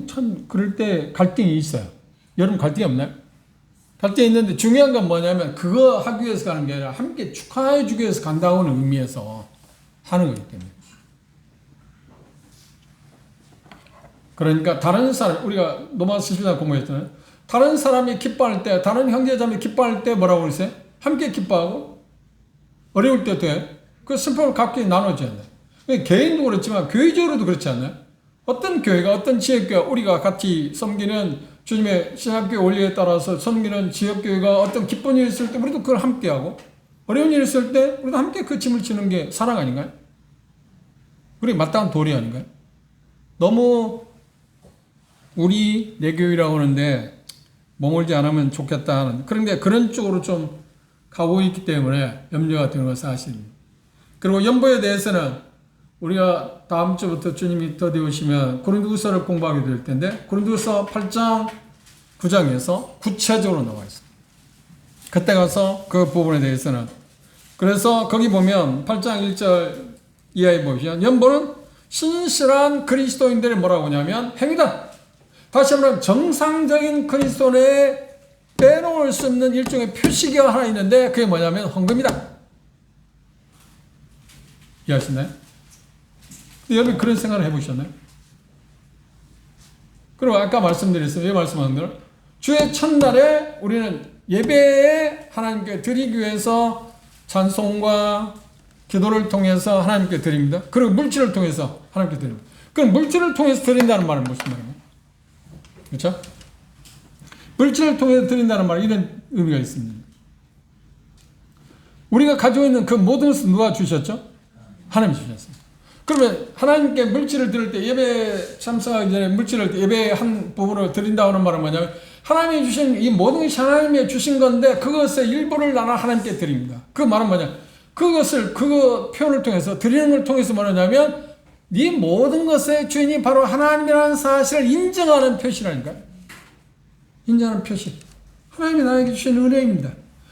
참 그럴 때 갈등이 있어요. 여러분 갈등이 없나요? 갈등이 있는데 중요한 건 뭐냐면 그거 하기 위해서 가는 게 아니라 함께 축하해 주기 위해서 간다고는 의미에서 하는 거기 때문에. 그러니까 다른 사람, 우리가 로마 11장 공부했잖아요. 다른 사람이 기뻐할 때, 다른 형제자매 기뻐할 때 뭐라고 그랬어요? 함께 기뻐하고 어려울 때 돼. 그 슬픔을 각기 나누지 않나요? 개인도 그렇지만 교회적으로도 그렇지 않나요? 어떤 교회가 어떤 지역교회 우리가 같이 섬기는 주님의 신학교회 원리에 따라서 섬기는 지역교회가 어떤 기쁜 일이 있을 때 우리도 그걸 함께하고 어려운 일이 있을 때 우리도 함께 그 짐을 지는 게 사랑 아닌가요? 우리 마땅한 도리 아닌가요? 너무 우리 내 교회라고 하는데 머물지 않으면 좋겠다 하는 그런데 그런 쪽으로 좀 가고 있기 때문에 염려가 되는 건 사실입니다. 그리고 연보에 대해서는 우리가 다음 주부터 주님이 더디 오시면 고린도후서를 공부하게 될 텐데 고린도후서 8장 9장에서 구체적으로 나와 있습니다. 그때 가서 그 부분에 대해서는 그래서 거기 보면 8장 1절 이하에 보시면 연보는 신실한 그리스도인들이 뭐라고 하냐면 행위다. 다시 한번 정상적인 그리스도인의 빼놓을 수 없는 일종의 표시가 하나 있는데 그게 뭐냐면 헌금이다. 이해하시나요? 여러분 그런 생각을 해보셨나요? 그리고 아까 말씀드렸어요. 왜 말씀하는 대로? 주의 첫날에 우리는 예배에 하나님께 드리기 위해서 찬송과 기도를 통해서 하나님께 드립니다. 그리고 물질을 통해서 하나님께 드립니다. 그럼 물질을 통해서 드린다는 말은 무슨 말이에요? 그렇죠? 물질을 통해서 드린다는 말은 이런 의미가 있습니다. 우리가 가지고 있는 그 모든 것을 누가 주셨죠? 하나님이 주셨습니다. 그러면 하나님께 물질을 드릴 때 예배 참석하기 전에 물질을 예배의 한 부분을 드린다고 하는 말은 뭐냐면 하나님이 주신 이 모든 것이 하나님이 주신 건데 그것의 일부를 나눠 하나님께 드립니다. 그 말은 뭐냐? 그것을 그 표현을 통해서 드리는 걸 통해서 뭐냐면 이 모든 것의 주인이 바로 하나님이라는 사실을 인정하는 표시라니까요. 인정하는 표시. 하나님이 나에게 주신 은혜입니다.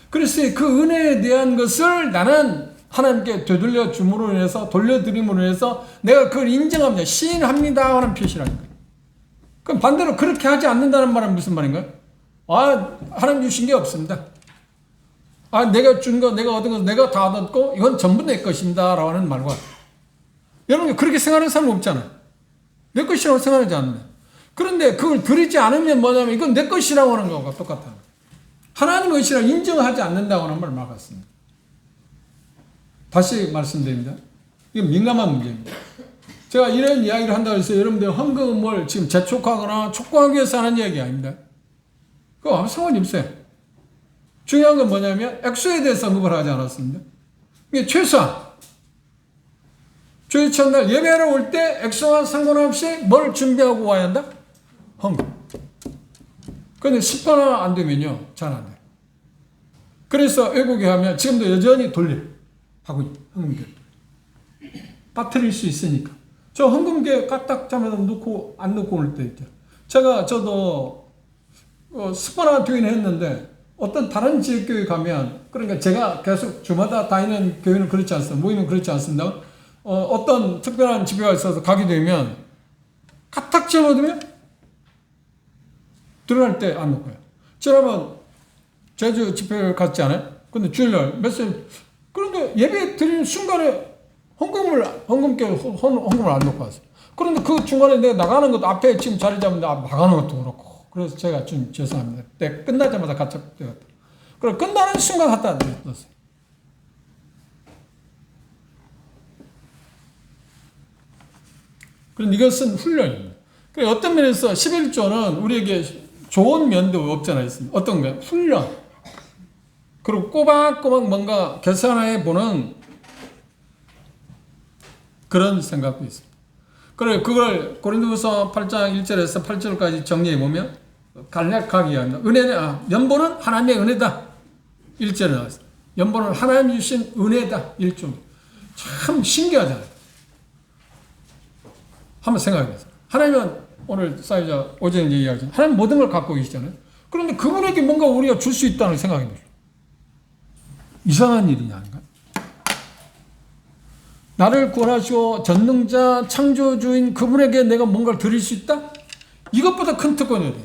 그래서 그 은혜에 대한 것을 나는 하나님께 되돌려 줌으로 인해서 돌려드림으로 인해서 내가 그걸 인정합니다. 시인합니다 하는 표시라니까요. 그럼 반대로 그렇게 하지 않는다는 말은 무슨 말인가요? 아, 하나님 주신 게 없습니다. 아, 내가 준 거, 내가 얻은 거, 내가 다 얻었고 이건 전부 내 것입니다 라고 하는 말과 여러분 그렇게 생각하는 사람 없잖아요. 내 것이라고 생각하지 않는다. 그런데 그걸 드리지 않으면 뭐냐면 이건 내 것이라고 하는 거가 똑같아요. 하나님의 것이라고 인정하지 않는다고 하는 말 같습니다. 다시 말씀드립니다. 이게 민감한 문제입니다. 제가 이런 이야기를 한다고 해서 여러분들 헌금을 지금 재촉하거나 촉구하기 위해서 하는 이야기 아닙니다. 그거 아무 상관이 없어요. 중요한 건 뭐냐면 액수에 대해서 언급을 하지 않았습니다. 이게 최소한 주일 첫날 예배를 올 때 액수와 상관없이 뭘 준비하고 와야 한다? 헌금. 그런데 10%나 안 되면요. 잘 안 돼요. 그래서 외국에 하면 지금도 여전히 하고 헌금계 빠뜨릴 수 있으니까 저 헌금계 까딱 잡아서 넣고 안 넣고 올 때 있죠. 저도 스파나 교회는 했는데 어떤 다른 지역교회 가면 그러니까 제가 계속 주마다 다니는 교회는 그렇지 않습니다. 모임은 그렇지 않습니다. 어떤 특별한 집회가 있어서 가게 되면 까딱 집어두면 들어갈 때 안 넣고요. 저라면 제주 집회를 갔지 않아요? 근데 주일날 그런데 예배 드리는 순간에 헌금을 안 놓고 왔어요. 그런데 그 중간에 내가 나가는 것도 앞에 지금 자리 잡는데 나가는 것도 그렇고. 그래서 제가 좀 죄송합니다. 때 끝나자마자 같이 되었다. 그리고 끝나는 순간 갖다 놨어요. 그런데 이것은 훈련입니다. 어떤 면에서 11조는 우리에게 좋은 면도 없잖아요. 어떤 거예요? 훈련. 그리고 꼬박꼬박 뭔가 계산해 보는 그런 생각도 있습니다. 그래, 그걸 고린도후서 8장 1절에서 8절까지 정리해 보면 간략하게 합니다. 연보는 하나님의 은혜다. 1절에 나왔어요. 연보는 하나님이 주신 은혜다. 1절. 참 신기하잖아요. 한번 생각해 보세요. 하나님은 오늘 사회자 어제 얘기하잖아요. 하나님 모든 걸 갖고 계시잖아요. 그런데 그분에게 뭔가 우리가 줄 수 있다는 생각이 들어요. 이상한 일이냐 아닌가? 나를 구원하시고 전능자 창조주인 그분에게 내가 뭔가를 드릴 수 있다? 이것보다 큰 특권이 돼요.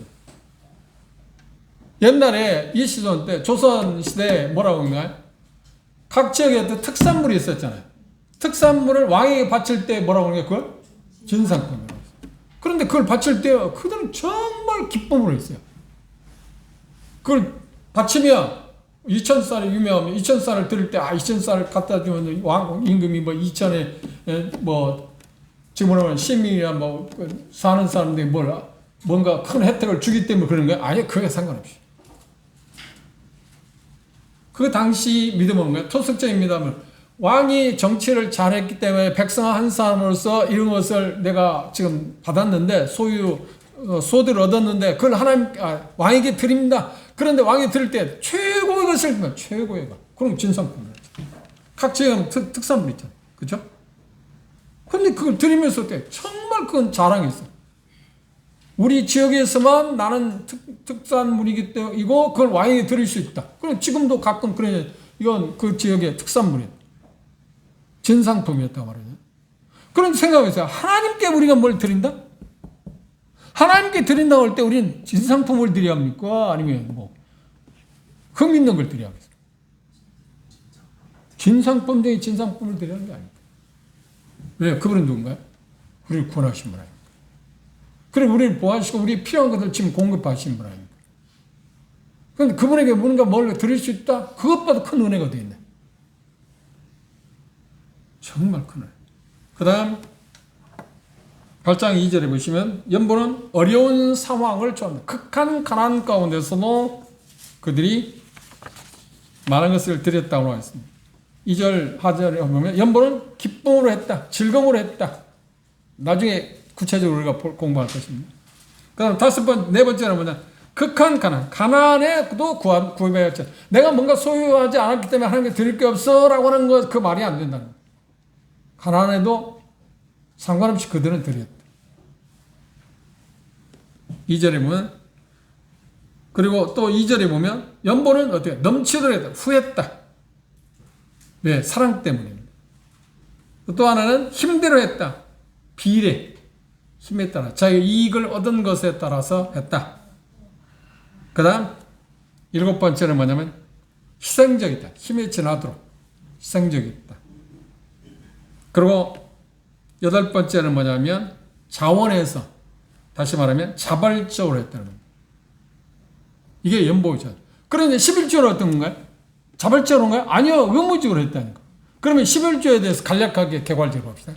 옛날에 이 시절 때 조선시대에 뭐라고 하나요? 각 지역에 특산물이 있었잖아요. 특산물을 왕에게 바칠 때 뭐라고 하는 게 그걸? 진상품이라고 했어요. 그런데 그걸 바칠 때 그들은 정말 기쁨으로 했어요. 그걸 바치면 2,000쌀이 유명하면 2,000쌀을 드릴 때 2,000쌀을 갖다 주면 왕 임금이 뭐 2,000에 뭐 지금으로는 시민이나 뭐 사는 사람들이 뭔가 큰 혜택을 주기 때문에 그런 거야? 아니, 그게 상관없이. 그 당시 믿음은 거야. 토속적인 믿음은 왕이 정치를 잘했기 때문에 백성 한 사람으로서 이런 것을 내가 지금 받았는데 소들을 얻었는데 그걸 왕에게 드립니다. 그런데 왕이 드릴 때 최고의 것을 드립니다. 최고의 것. 그럼 진상품이에요. 각 지역 특산물 있잖아요. 그죠? 근데 그걸 드리면서 정말 그건 자랑이 있어. 우리 지역에서만 나는 특산물이기 때문이고 그걸 왕에게 드릴 수 있다. 그럼 지금도 가끔 그래. 이건 그 지역의 특산물이에요. 진상품이었다고 말이죠. 그런 생각에서 하나님께 우리가 뭘 드린다? 하나님께 드린다고 할 때 우리는 진상품을 드려야 합니까? 아니면 뭐 흠있는 걸 드려야 합니까? 진상품 중에 진상품을 드려야 하는 게 아닙니다. 왜? 그분은 누군가요? 우리를 구원하신 분 아닙니까? 그리고 우리를 보호하시고 우리 필요한 것을 지금 공급하신 분 아닙니까? 그런데 그분에게 뭔가 뭘 드릴 수 있다? 그것보다 큰 은혜가 어디 있네. 정말 큰 은혜. 그 다음 8장 2절에 보시면 연보는 어려운 상황을 좋아합니다. 극한 가난 가운데서도 그들이 많은 것을 드렸다고 나와 있습니다. 2절 하절에 보면 연보는 기쁨으로 했다. 즐거움으로 했다. 나중에 구체적으로 우리가 공부할 것입니다. 그 다음 네 번째는 뭐냐. 극한 가난. 가난에도 구입하였죠. 내가 뭔가 소유하지 않았기 때문에 하나님께 드릴 게 없어 라고 하는 것, 그 말이 안 된다는 거예요. 가난해도 상관없이 그들은 드렸다. 2절에 보면, 그리고 또 2절에 보면, 연보는 어떻게? 넘치도록 했다. 후했다. 왜? 사랑 때문입니다. 또 하나는 힘대로 했다. 비례. 힘에 따라. 자기 이익을 얻은 것에 따라서 했다. 그 다음, 7번째는 뭐냐면, 희생적이다. 힘에 지나도록. 희생적이다. 그리고 8번째는 뭐냐면 자원해서 다시 말하면 자발적으로 했다는 겁니다. 이게 연보이죠. 그런데 11조는 어떤 건가요? 자발적으로 한 건가요? 아니요. 의무적으로 했다는 거. 그러면 11조에 대해서 간략하게 개괄적으로 봅시다.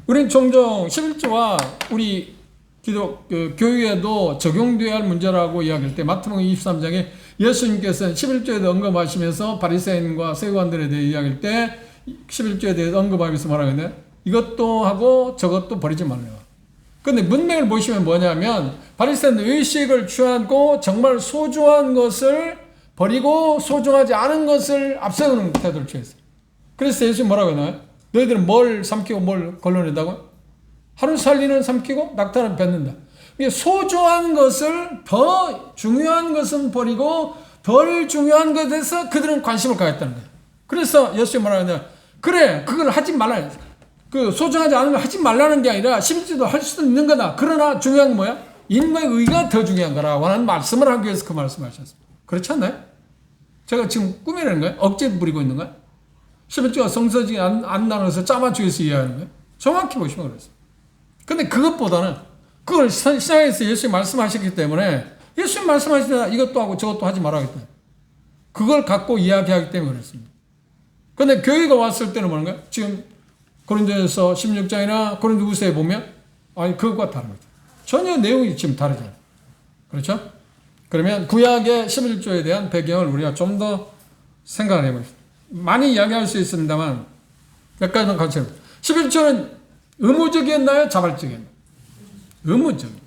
우리는 종종 11조와 우리 교회에도 적용되어야 할 문제라고 이야기할 때 마태복음 23장에 예수님께서는 11조에도 언급하시면서 바리새인과 세관들에 대해 이야기할 때 11조에 대해서 언급하면서 말하는데 이것도 하고 저것도 버리지 말라. 근데 문맥을 보시면 뭐냐면 바리새인은 의식을 취하고 정말 소중한 것을 버리고 소중하지 않은 것을 앞세우는 태도를 취했어요. 그래서 예수님 뭐라고 했나요? 너희들은 뭘 삼키고 뭘 걸러낸다고? 하루 살리는 삼키고 낙타는 뱉는다. 소중한 것을 더 중요한 것은 버리고 덜 중요한 것에서 그들은 관심을 가졌다는 거예요. 그래서 예수님 뭐라고 했냐? 그래, 그걸 하지 말라. 그 소중하지 않은 걸 하지 말라는 게 아니라 11조도 할 수도 있는 거다. 그러나 중요한 건 뭐야? 인간의 의가 더 중요한 거라고 하는 말씀을 하기 위해서 그 말씀을 하셨습니다. 그렇지 않나요? 제가 지금 꾸미라는 거예요? 억제 부리고 있는 거예요? 11조가 성서지 안 나눠서 짜맞추기 위해서 이해하는 거예요? 정확히 보시면 그렇습니다. 근데 그것보다는 그걸 신앙에서 예수님 말씀하셨기 때문에 예수님 말씀하시다 이것도 하고 저것도 하지 말아야겠다. 그걸 갖고 이야기하기 때문에 그렇습니다. 근데 교회가 왔을 때는 뭐는 거예요? 지금 고린도전서 16장이나 고린도후서에 보면 아니 그것과 다릅니다. 전혀 내용이 지금 다르잖아요. 그렇죠? 그러면 구약의 11조에 대한 배경을 우리가 좀 더 생각을 해봅시다. 많이 이야기할 수 있습니다만 몇 가지만 같이 해봅시다. 11조는 의무적이었나요? 자발적이었나요? 의무적입니다.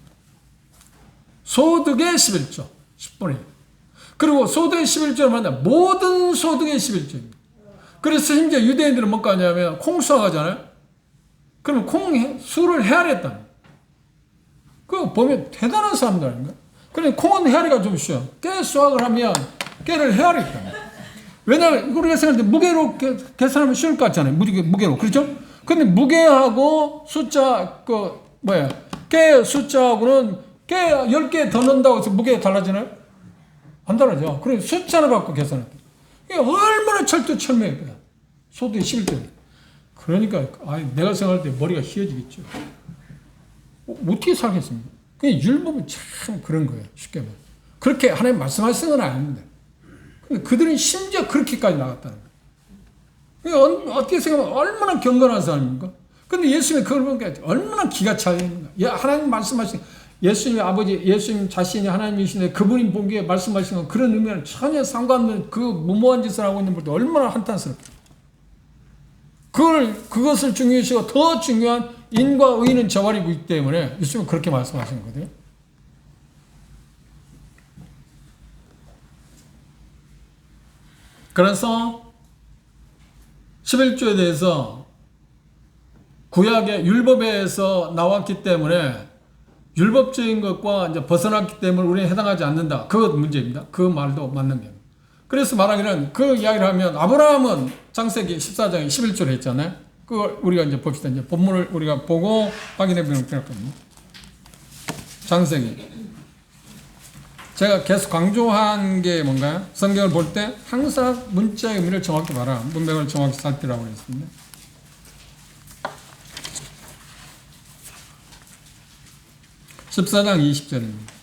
소득의 11조 10분의 1. 그리고 소득의 11조는 뭐냐? 모든 소득의 11조입니다. 그래서 심지어 유대인들은 뭔가 하냐면 콩 수확하잖아요. 그러면 콩 수를 헤아렸다. 그거 보면 대단한 사람들 아닌가? 그런데 콩은 헤아리가 좀 쉬워. 깨 수확을 하면 깨를 헤아렸다. 왜냐하면 우리가 생각할 때 무게로 계산하면 쉬울 것 같잖아요. 무게로. 그렇죠? 근데 무게하고 숫자, 깨 숫자하고는 깨 10개 더 넣는다고 해서 무게가 달라지나요? 안 달라져. 그래 숫자를 갖고 계산할 때. 이게 얼마나 철두철미해요. 소득이 11조. 그러니까, 내가 생각할 때 머리가 휘어지겠죠. 어떻게 살겠습니까? 그냥 율법은 참 그런 거예요. 쉽게 말해. 그렇게 하나님 말씀하시는 건 아닙니다. 근데 그들은 심지어 그렇게까지 나갔다는 거예요. 어떻게 생각하면 얼마나 경건한 사람입니까? 근데 예수님이 그걸 보니까 얼마나 기가 차 있는 거야. 하나님 말씀하신 예수님의 아버지, 예수님 자신이 하나님이신데 그분이 보기에 말씀하신 건 그런 의미는 전혀 상관없는 그 무모한 짓을 하고 있는 분도 얼마나 한탄스럽게. 그것을 중요시하고 더 중요한 인과 의는 저버리고 있기 때문에 예수님은 그렇게 말씀하신 거거든요. 그래서 11조에 대해서 구약의 율법에서 나왔기 때문에 율법적인 것과 이제 벗어났기 때문에 우리는 해당하지 않는다. 그것 문제입니다. 그 말도 맞는 겁니다. 그래서 말하기는 그 이야기를 하면 아브라함은 창세기 14장에 11조를 했잖아요. 그걸 우리가 이제 봅시다. 이제 본문을 우리가 보고 확인해 보면 되거든요. 창세기. 제가 계속 강조한 게 뭔가요? 성경을 볼 때 항상 문자의 의미를 정확히 봐라. 문맥을 정확히 살피라고 했습니다. (14장 20절입니다)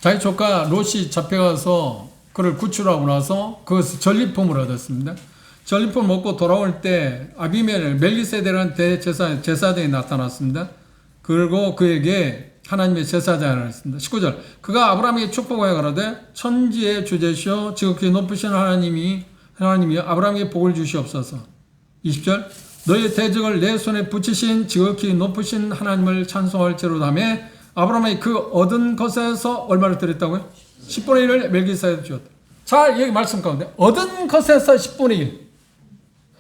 자기 조카 롯이 잡혀가서 그를 구출하고 나서 그것을 전리품을 얻었습니다. 전리품을 먹고 돌아올 때 아비멜 멜기세덱이라는 대제사장이 나타났습니다. 그리고 그에게 하나님의 제사장을 했습니다. 19절 그가 아브라함에게 축복하여 가로되 천지의 주제시오 지극히 높으신 하나님이 아브라함에게 복을 주시옵소서. 20절 너의 대적을 내 손에 붙이신 지극히 높으신 하나님을 찬송할지로다며 아브라함이 그 얻은 것에서 얼마를 드렸다고요? 10분의 1을 멜기세덱에게 주었다. 자, 여기 말씀 가운데 얻은 것에서 10분의 1.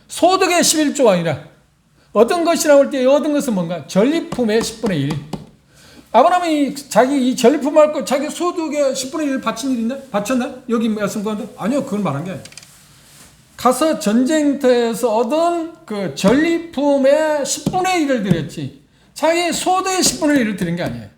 소득의 11조가 아니라 얻은 것이라고 할 때 얻은 것은 뭔가? 전리품의 10분의 1. 아브라함이 자기 이 전리품을 갖고 자기 소득의 10분의 1을 바친 일 있나? 바쳤나? 여기 말씀 가운데? 아니요, 그건 말한 게 아니에요. 가서 전쟁터에서 얻은 그 전리품의 10분의 1을 드렸지. 자기 소득의 10분의 1을 드린 게 아니에요.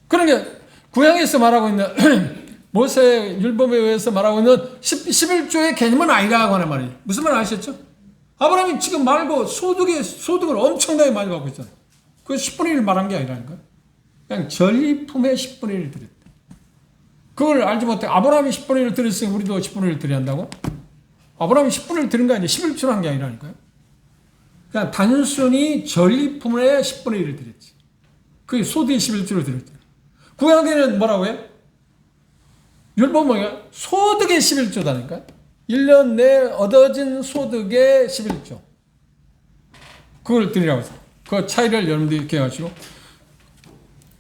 그러니까 구약에서 말하고 있는 모세 율법에 의해서 말하고 있는 11조의 개념은 아니라고 하는 말이에요. 무슨 말 아시겠죠? 아브라함이 지금 말고 소득을 엄청나게 많이 갖고 있잖아요. 그 10분의 1을 말한 게 아니라니까요. 그냥 전리품의 10분의 1을 드렸다. 그걸 알지 못해 아브라함이 10분의 1을 드렸으니 우리도 10분의 1을 드려야 한다고? 아브라함이 10분의 1을 드린 거 아니에요. 11조를 한 게 아니라니까요. 그냥 단순히 전리품의 10분의 1을 드렸지. 그게 소득의 11조를 드렸다. 구약에는 뭐라고 해요? 율법 뭐야? 소득의 11조다니까. 1년 내에 얻어진 소득의 11조. 그걸 드리라고 했어요. 그 차이를 여러분들이 이렇게 해가지고.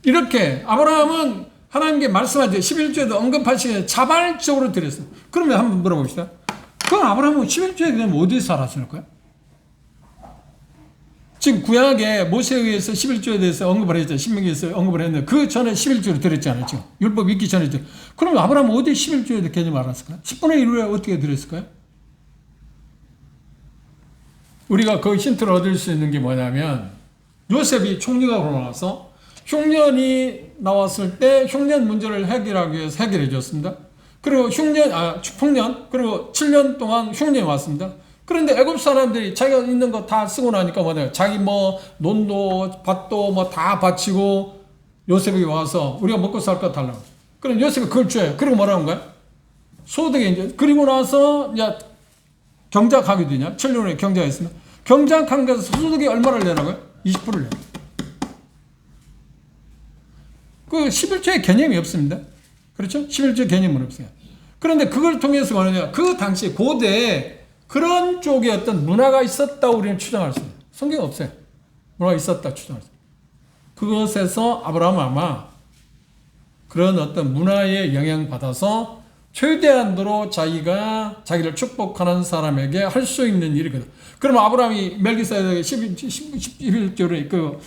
이렇게 아브라함은 하나님께 말씀하죠. 11조에도 언급하시기에 자발적으로 드렸어요. 그러면 한번 물어봅시다. 그럼 아브라함은 11조에 그냥 어디서 살았을까요? 지금 구약에 모세에 의해서 11조에 대해서 언급을 했죠. 신명기에서 언급을 했는데 그 전에 11조를 드렸잖아요. 지금 율법 있기 전에. 그러면 아브라함은 어디 11조에 대해 개념을 알았을까요? 10분의 1을 어떻게 드렸을까요? 우리가 그 힌트를 얻을 수 있는 게 뭐냐면 요셉이 총리가 나와서 흉년이 나왔을 때 흉년 문제를 해결하기 위해서 해결해 줬습니다. 그리고 풍년 그리고 7년 동안 흉년이 왔습니다. 그런데 애굽 사람들이 자기가 있는 거 다 쓰고 나니까 뭐냐, 자기 뭐 논도 밭도 뭐 다 바치고 요셉이 와서 우리가 먹고 살 거 달라고. 그럼 요셉이 그걸 줘요. 그리고 뭐라는 거야? 소득이 이제 그리고 나서 이제 경작하게 되냐? 7년에 경작했으면 경작한 것에서 소득이 얼마를 내라고요? 20%를 내. 그 11조의 개념이 없습니다. 그렇죠? 11조의 개념은 없어요. 그런데 그걸 통해서 뭐냐? 그 당시 고대에 그런 쪽에 어떤 문화가 있었다고 우리는 추정할 수 있어요. 성경에 없어요. 문화가 있었다 추정할 수 있어요. 그것에서 아브라함은 아마 그런 어떤 문화에 영향받아서 최대한도로 자기를 축복하는 사람에게 할 수 있는 일이거든. 그러면 아브라함이 멜기세덱에게 11조를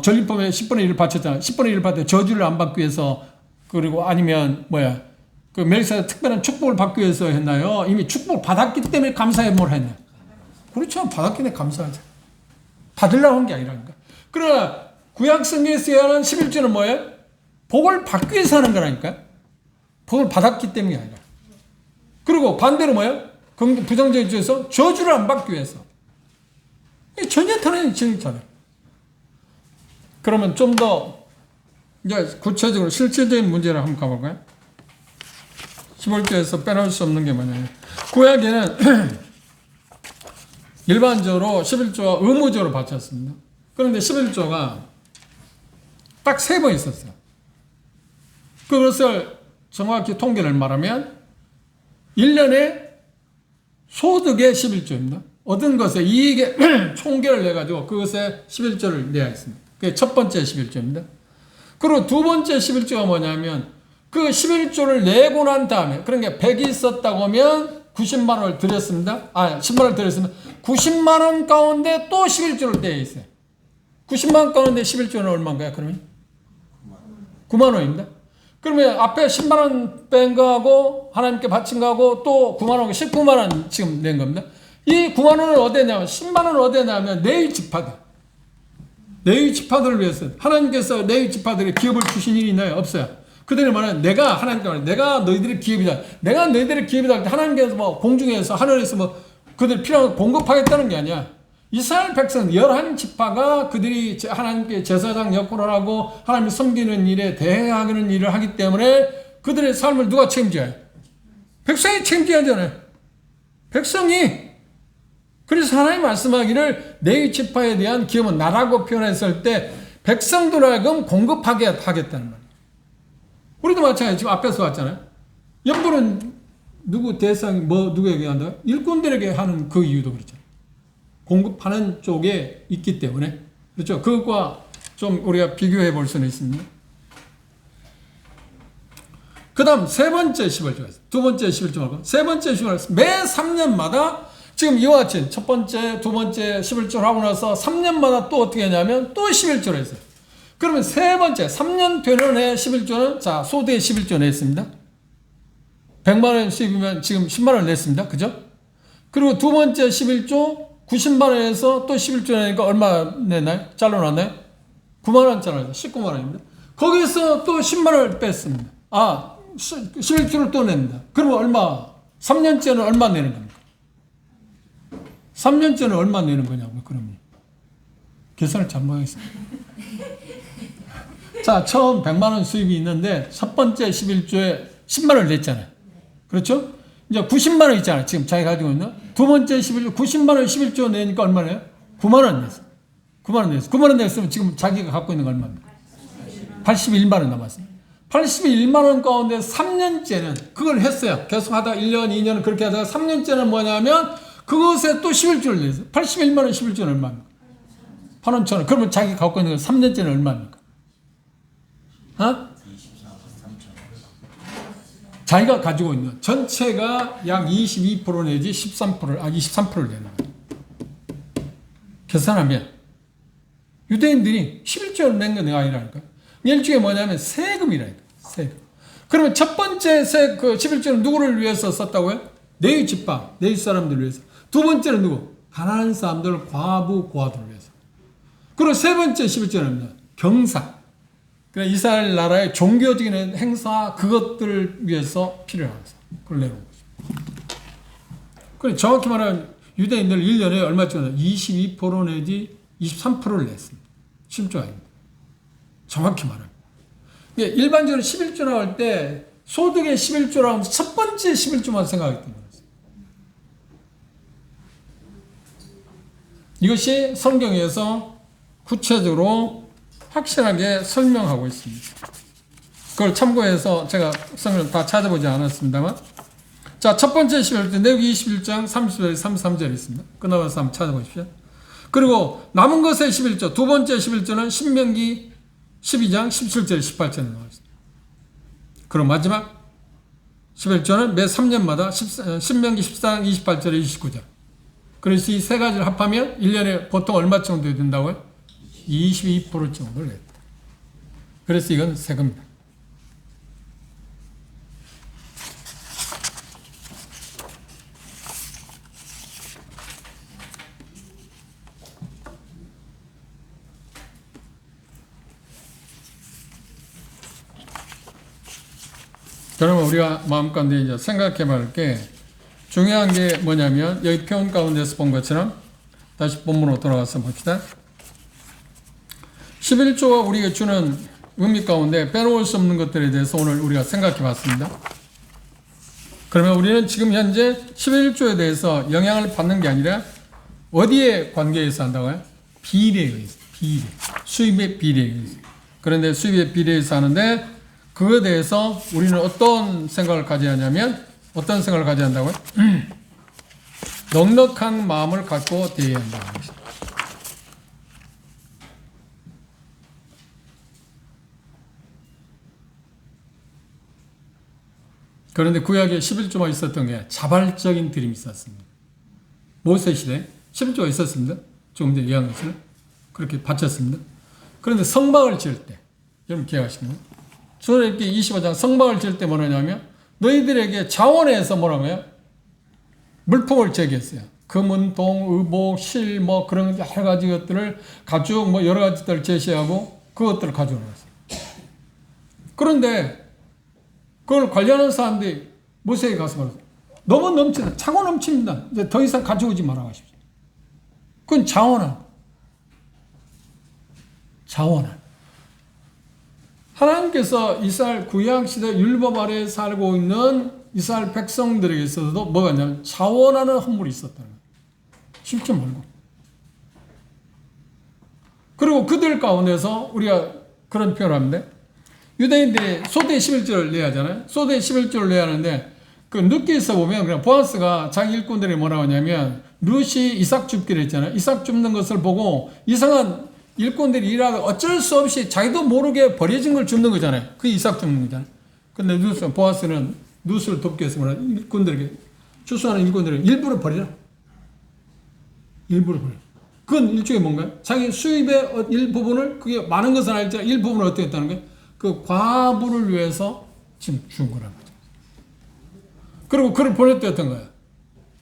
전리품의 10분의 1을 바쳤잖아요. 10분의 1을 받을 때 저주를 안 받기 위해서, 그리고 아니면 그 멜기세덱 특별한 축복을 받기 위해서 했나요? 이미 축복을 받았기 때문에 감사해 뭘 했냐? 그렇죠. 받았기 때문에 감사하죠. 받으려고 한 게 아니라니까. 그러나 구약 성경에서 얘기하는 11조는 뭐예요? 복을 받기 위해서 하는 거라니까. 복을 받았기 때문이 아니라. 그리고 반대로 뭐예요? 부정적인 쪽에서 저주를 안 받기 위해서. 전혀 다른 증이잖아요. 그러면 좀 더 이제 구체적으로 실질적인 문제를 한번 가볼까요? 11조에서 빼놓을 수 없는 게 뭐냐면 구약에는 일반적으로 11조가 의무적으로 바쳤습니다. 그런데 11조가 딱 3번 있었어요. 그것을 정확히 통계를 말하면 1년에 소득의 11조입니다. 얻은 것에 이익의 총계를 내가지고 그것에 11조를 내야 했습니다. 그게 첫 번째 11조입니다. 그리고 두 번째 11조가 뭐냐면 그 11조를 내고 난 다음에 그러니까 100이 있었다고 하면 90만 원을 드렸습니다. 10만 원을 드렸습니다. 90만 원 가운데 또 11조를 떼어 있어요. 90만 원 가운데 11조는 얼마인가요? 그러면 9만 원입니다. 그러면 앞에 10만 원 뺀 거하고 하나님께 바친 거하고 또 9만 원, 19만 원 지금 낸 겁니다. 이 9만 원을 어디에 냐면 10만 원을 어디에 냐면 레위 지파들. 레위 지파들을 위해서 하나님께서 레위 지파들에게 기업을 주신 일이 있나요? 없어요. 그들이 말하는 내가 하나님께 말하는 내가 너희들의 기업이다. 내가 너희들의 기업이다. 하나님께서 뭐 공중에서 하늘에서 뭐 그들 필요한 거 공급하겠다는 게 아니야. 이스라엘 백성 11지파가 그들이 하나님께 제사장 역할을 하고 하나님을 섬기는 일에 대행하는 일을 하기 때문에 그들의 삶을 누가 책임져요? 백성이 책임져야 되잖아요. 백성이. 그래서 하나님 말씀하기를 레위 지파에 대한 기업은 나라고 표현했을 때 백성들 하여금 공급하게 하겠다는 말이에요. 우리도 마찬가지 지금 앞에서 왔잖아요. 연보는 누구 대상이 누구에게 한다? 일꾼들에게 하는 그 이유도 그렇죠. 공급하는 쪽에 있기 때문에 그렇죠. 그것과 좀 우리가 비교해 볼 수는 있습니다. 그 다음 세 번째 11조가 있어요. 두 번째 11조 말고 세 번째 11조가 있어요. 매 3년마다 지금 이와 같이 첫 번째, 두 번째 11조를 하고 나서 3년마다 또 어떻게 하냐면 또 11조를 했어요. 그러면 세 번째 3년 되는 해 11조는 자 소득의 11조 냈습니다. 100만 원 수입이면 지금 10만 원 냈습니다. 그죠? 그리고 두 번째 11조 90만 원에서 또 11조 내니까 얼마 냈나요? 잘라놨나요? 9만 원 잘라놨어요. 19만 원입니다. 거기서 또 10만 원을 뺐습니다. 11조를 또 냅니다. 그러면 얼마? 3년째는 얼마 내는 겁니까? 3년째는 얼마 내는 거냐고요, 그러면. 계산을 잘못했습니다. 자, 처음 100만 원 수입이 있는데 첫 번째 11조에 10만 원을 냈잖아요. 그렇죠? 이제 90만 원 있잖아요. 지금 자기가 가지고 있는. 두 번째 11조, 90만 원 11조 내니까 얼마네요? 9만 원 냈어요. 9만 원 냈어요. 9만 원 냈으면 지금 자기가 갖고 있는 거 얼마입니까? 81만 원 남았어요. 81만 원 가운데 3년째는 그걸 했어요. 계속 하다가 1년, 2년 그렇게 하다가 3년째는 뭐냐면 그것에 또 11조를 냈어요. 81만 원 11조는 얼마입니까? 8,000원. 그러면 자기가 갖고 있는 건 3년째는 얼마입니까? 자기가 가지고 있는 전체가 약 22% 내지 23%를 내는 거예요. 계산하면 유대인들이 11조를 낸 건 아니라니까. 일종의 뭐냐면 세금이라니까. 세금. 그러면 첫 번째 그 11조는 누구를 위해서 썼다고요? 레위 지파, 레위 사람들을 위해서. 두 번째는 누구? 가난한 사람들, 과부, 고아들을 위해서. 그리고 세 번째 11조는 경사. 그러니까 이스라엘 나라의 종교적인 행사 그것들을 위해서 필요한 거죠. 그걸 내놓은 거죠. 그래 정확히 말하면 유대인들 1년에 얼마쯤 22% 내지 23%를 냈습니다. 10조 아닙니다. 정확히 말하면. 일반적으로 11조라고 할 때 소득의 11조라고 하면 첫 번째 11조만 생각하기 때문에 이것이 성경에서 구체적으로 확실하게 설명하고 있습니다. 그걸 참고해서 제가 성경을 다 찾아보지 않았습니다만 자, 첫 번째 11조 레위기 21장 30절 33절이 있습니다. 끝나가서 한번 찾아보십시오. 그리고 남은 것의 11조 두 번째 11조는 신명기 12장 17절 18절에 나와 있습니다. 그럼 마지막 11조는 매 3년마다 신명기 14장 28절에 29절. 그래서 이 세 가지를 합하면 1년에 보통 얼마 정도 된다고요? 22% 정도를 냈다. 그래서 이건 세금입니다. 그러면 우리가 마음가운데 이제 생각해 볼 게 중요한 게 뭐냐면 여기 표현 가운데서 본 것처럼 다시 본문으로 돌아가서 봅시다. 11조가 우리에게 주는 의미 가운데 빼놓을 수 없는 것들에 대해서 오늘 우리가 생각해 봤습니다. 그러면 우리는 지금 현재 11조에 대해서 영향을 받는 게 아니라 어디에 관계에서 한다고요? 비례에 의해서. 비례. 수입의 비례에 의해서. 그런데 수입의 비례에서 하는데 그거에 대해서 우리는 어떤 생각을 가져야 하냐면 어떤 생각을 가져야 한다고요? 넉넉한 마음을 갖고 대해야 한다는 것입니다. 그런데 구약에 11조가 있었던 게 자발적인 드림이 있었습니다. 모세 시대에 11조가 있었습니다. 조금 전에 이야기한 것을 그렇게 바쳤습니다. 그런데 성막을 지을 때 여러분 기억하시나요? 출애굽기 25장 성막을 지을 때 뭐냐면 너희들에게 자원에서 뭐라고요? 물품을 제기했어요. 금은, 동, 의복, 실, 뭐 그런 여러 가지 것들을 가죽 뭐 여러 가지들을 제시하고 그것들을 가져오셨어요. 그런데 그걸 관리하는 사람들이 모세에게 가서 말했어요. 너무 넘치다. 차고 넘칩니다. 이제 더 이상 가져오지 말아 가십시오. 그건 자원한. 하나님께서 이스라엘 구약시대 율법 아래에 살고 있는 이스라엘 백성들에게 있어서도 뭐가 있냐면 자원하는 헌물이 있었다는 거예요. 쉽지 말고. 그리고 그들 가운데서 우리가 그런 표현을 하는데 유대인들이 소대 11조를 내야 하잖아요. 소대 11조를 내야 하는데 그 룻기에서 보면 그냥 보아스가 자기 일꾼들이 뭐라고 하냐면 룻이 이삭 줍기를 했잖아요. 이삭 줍는 것을 보고 이상한 일꾼들이 일하고 어쩔 수 없이 자기도 모르게 버려진 걸 줍는 거잖아요. 그게 이삭 줍는 거잖아요. 근데 보아스는 룻을 돕기 위해서 뭐라 일꾼들에게 추수하는 일꾼들에게 일부러 버리라. 일부러 버려. 그건 일종의 뭔가요? 자기 수입의 일부분을 그게 많은 것은 알지만 일부분을 어떻게 했다는 거예요? 그 과부를 위해서 지금 준 거란 거죠. 그리고 그를 보낼 때 어떤 거예요?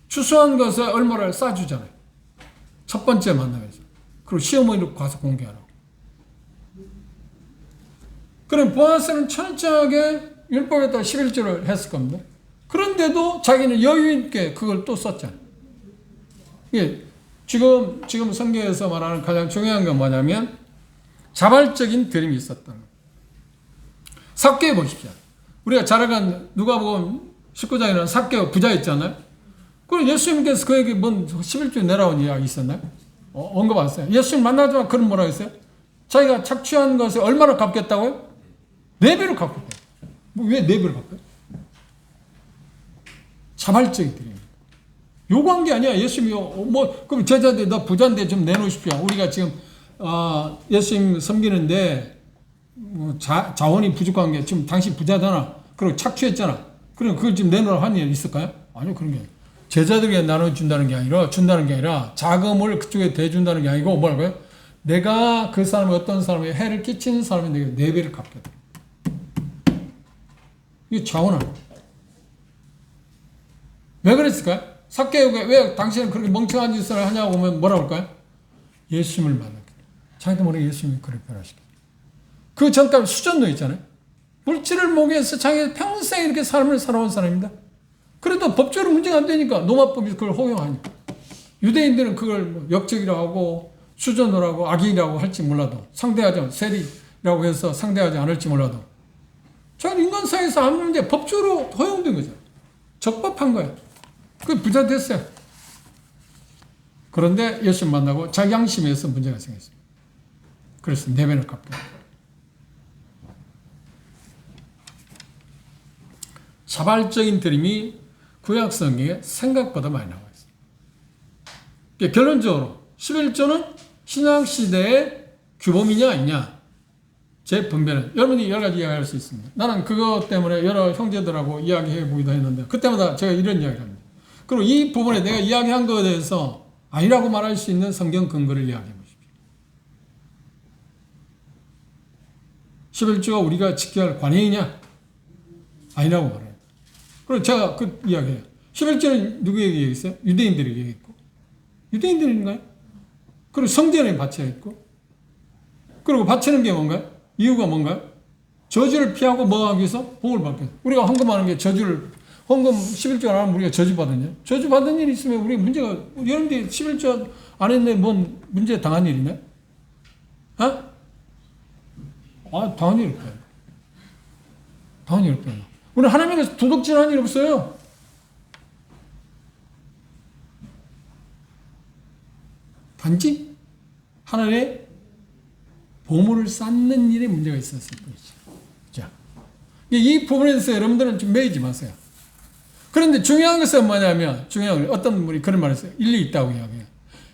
추수한 것에 얼마를 싸주잖아요. 첫 번째 만남에서. 그리고 시어머니를 가서 공개하라고. 그럼 보아스는 철저하게 율법에 따라 11조를 했을 겁니다. 그런데도 자기는 여유 있게 그걸 또 썼잖아요. 예, 지금 성경에서 말하는 가장 중요한 건 뭐냐면 자발적인 드림이 있었다는 거예요. 삭개에 보십시오. 우리가 잘 알고 누가복음 19장에는 삭개 부자였잖아요. 그럼 예수님께서 그에게 뭔 11조 내라온 이야기 있었나요? 언급 안 했어요. 예수님 만나자마자 그런 뭐라고 했어요? 자기가 착취한 것에 얼마나 갚겠다고요? 4배로 갚겠다. 왜 4배로 갚아요? 자발적인 드림입니다. 요구한 게 아니야. 예수님이 그럼 제자들 나 부자인데 좀 내놓으십시오. 우리가 지금 예수님 섬기는데 자원이 부족한 게 지금 당신 부자잖아. 그리고 착취했잖아. 그럼 그걸 지금 내놓으라 하는 일 있을까요? 아니요. 그런 게 아니에요. 제자들에게 나눠준다는 게 아니라 준다는 게 아니라 자금을 그쪽에 대준다는 게 아니고 뭐라고요? 내가 그 사람이 어떤 사람에게 해를 끼치는 사람인데 4배를 갚겠다. 이게 자원하는 거예요. 왜 그랬을까요? 삭개오가 왜 당신은 그렇게 멍청한 짓을 하냐고 하면 뭐라고 할까요? 예수님을 만났기. 자기도 모르게 예수님이 그를 변화시켰어요. 그 전까지 수전도 있잖아요. 물질을 모기해서 자기가 평생 이렇게 삶을 살아온 사람입니다. 그래도 법적으로 문제가 안 되니까 노마법이 그걸 허용하니까. 유대인들은 그걸 역적이라고 하고 수전으로 하고 악인이라고 할지 몰라도 상대하지 세리라고 해서 상대하지 않을지 몰라도 전 인간 사회에서 아무 문제 법적으로 허용된 거죠. 적법한 거예요. 그 부자 됐어요. 그런데 예수님 만나고 자기 양심에서 문제가 생겼습니다. 그래서 4배를 갚고. 자발적인 드림이 구약 성경에 생각보다 많이 나와 있습니다. 결론적으로 11조는 신약시대의 규범이냐 아니냐 제 분별은 여러분이 여러 가지 이야기할 수 있습니다. 나는 그것 때문에 여러 형제들하고 이야기해 보기도 했는데 그때마다 제가 이런 이야기를 합니다. 그리고 이 부분에 내가 이야기한 것에 대해서 아니라고 말할 수 있는 성경 근거를 이야기해 보십시오. 11조가 우리가 지켜야 할 관행이냐? 아니라고 말해요. 그리고 제가 그 이야기해요. 11조는 누구에게 얘기했어요? 유대인들에게 얘기했고. 유대인들인가요? 그리고 성전에 바쳐야 했고. 그리고 바치는 게 뭔가요? 이유가 뭔가요? 저주를 피하고 뭐 하기 위해서? 복을 받기 위해서. 우리가 헌금하는 게 헌금 11조 안 하면 우리가 저주받느냐? 저주받은 일이 있으면 우리 문제가, 여러분들이 11조 안 했는데 뭔 문제 당한 일이냐? 당연히 이럴 거예요. 당연히 이럴 거예요. 우리 하나님께서 도둑질하는 일 없어요. 단지 하나님의 보물을 쌓는 일에 문제가 있었을 뿐이죠. 자, 이 부분에 대해서 여러분들은 좀 매이지 마세요. 그런데 중요한 것은 뭐냐면, 중요한 건 어떤 분이 그런 말을 했어요. 일리 있다고 이야기해요.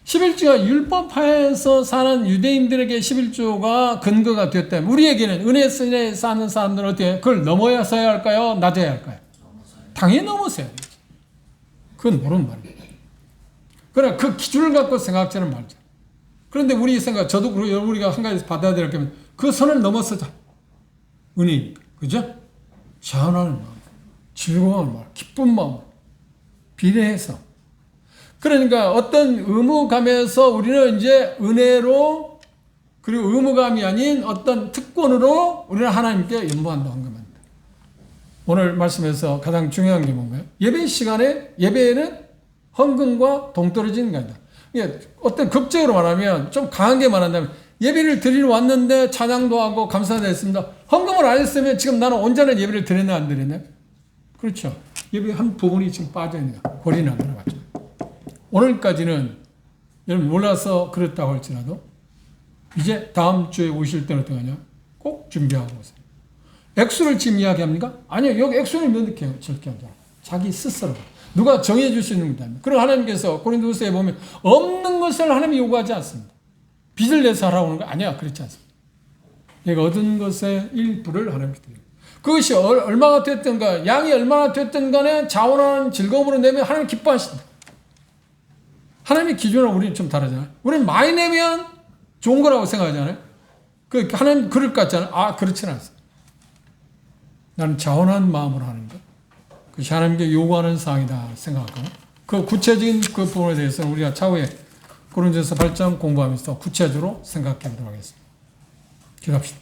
11조가 율법하에서 사는 유대인들에게 11조가 근거가 되었다면, 우리에게는 은혜 속에 사는 사람들은 어떻게, 그걸 넘어서야 할까요? 낮아야 할까요? 당연히 넘어서야 되죠. 그건 모르는 말이에요. 그러나 그 기준을 갖고 생각하는 말이죠. 그런데 우리 생각, 저도 그리고 우리가 한 가지 받아들일 거면 그 선을 넘어서자. 은혜니까. 그죠? 자원하는 마음, 즐거운 마음, 기쁜 마음, 비례해서. 그러니까 어떤 의무감에서 우리는 이제 은혜로, 그리고 의무감이 아닌 어떤 특권으로 우리는 하나님께 연보한다고 한 겁니다. 오늘 말씀에서 가장 중요한 게 뭔가요? 예배 시간에, 예배에는 헌금과 동떨어지는 게 아니다. 어떤 극적으로 말하면, 좀 강하게 말한다면, 예배를 드리러 왔는데 찬양도 하고 감사도 했습니다. 헌금을 안 했으면 지금 나는 온전한 예배를 드렸나 안 드렸나? 그렇죠. 예배 한 부분이 지금 빠져있네요. 골이 안 들어갔죠. 오늘까지는 여러분 몰라서 그렇다고 할지라도 이제 다음 주에 오실 때는 어떻게 하냐? 꼭 준비하고 오세요. 액수를 지금 이야기합니까? 아니요. 여기 액수를 몇 개 적게 하죠. 자기 스스로. 누가 정해줄 수 있는 것도 그리고 하나님께서 고린도서에 보면 없는 것을 하나님이 요구하지 않습니다. 빚을 내서 하라고 하는 거 아니야. 그렇지 않습니다. 내가 얻은 것의 일부를 하나님께 드립니다. 그것이 얼마가 됐든가, 양이 얼마나 됐든 간에 자원하는 즐거움으로 내면 하나님 기뻐하신다. 하나님의 기준은 우리는 좀 다르잖아요. 우리는 많이 내면 좋은 거라고 생각하잖아요. 하나님 그럴 것 같잖아요. 그렇지는 않습니다. 나는 자원한 마음으로 하는 것. 그것이 하나님께 요구하는 사항이다 생각하고, 그 구체적인 그 부분에 대해서는 우리가 차후에 고린도서 8장 공부하면서 구체적으로 생각해 보도록 하겠습니다. 기도합시다.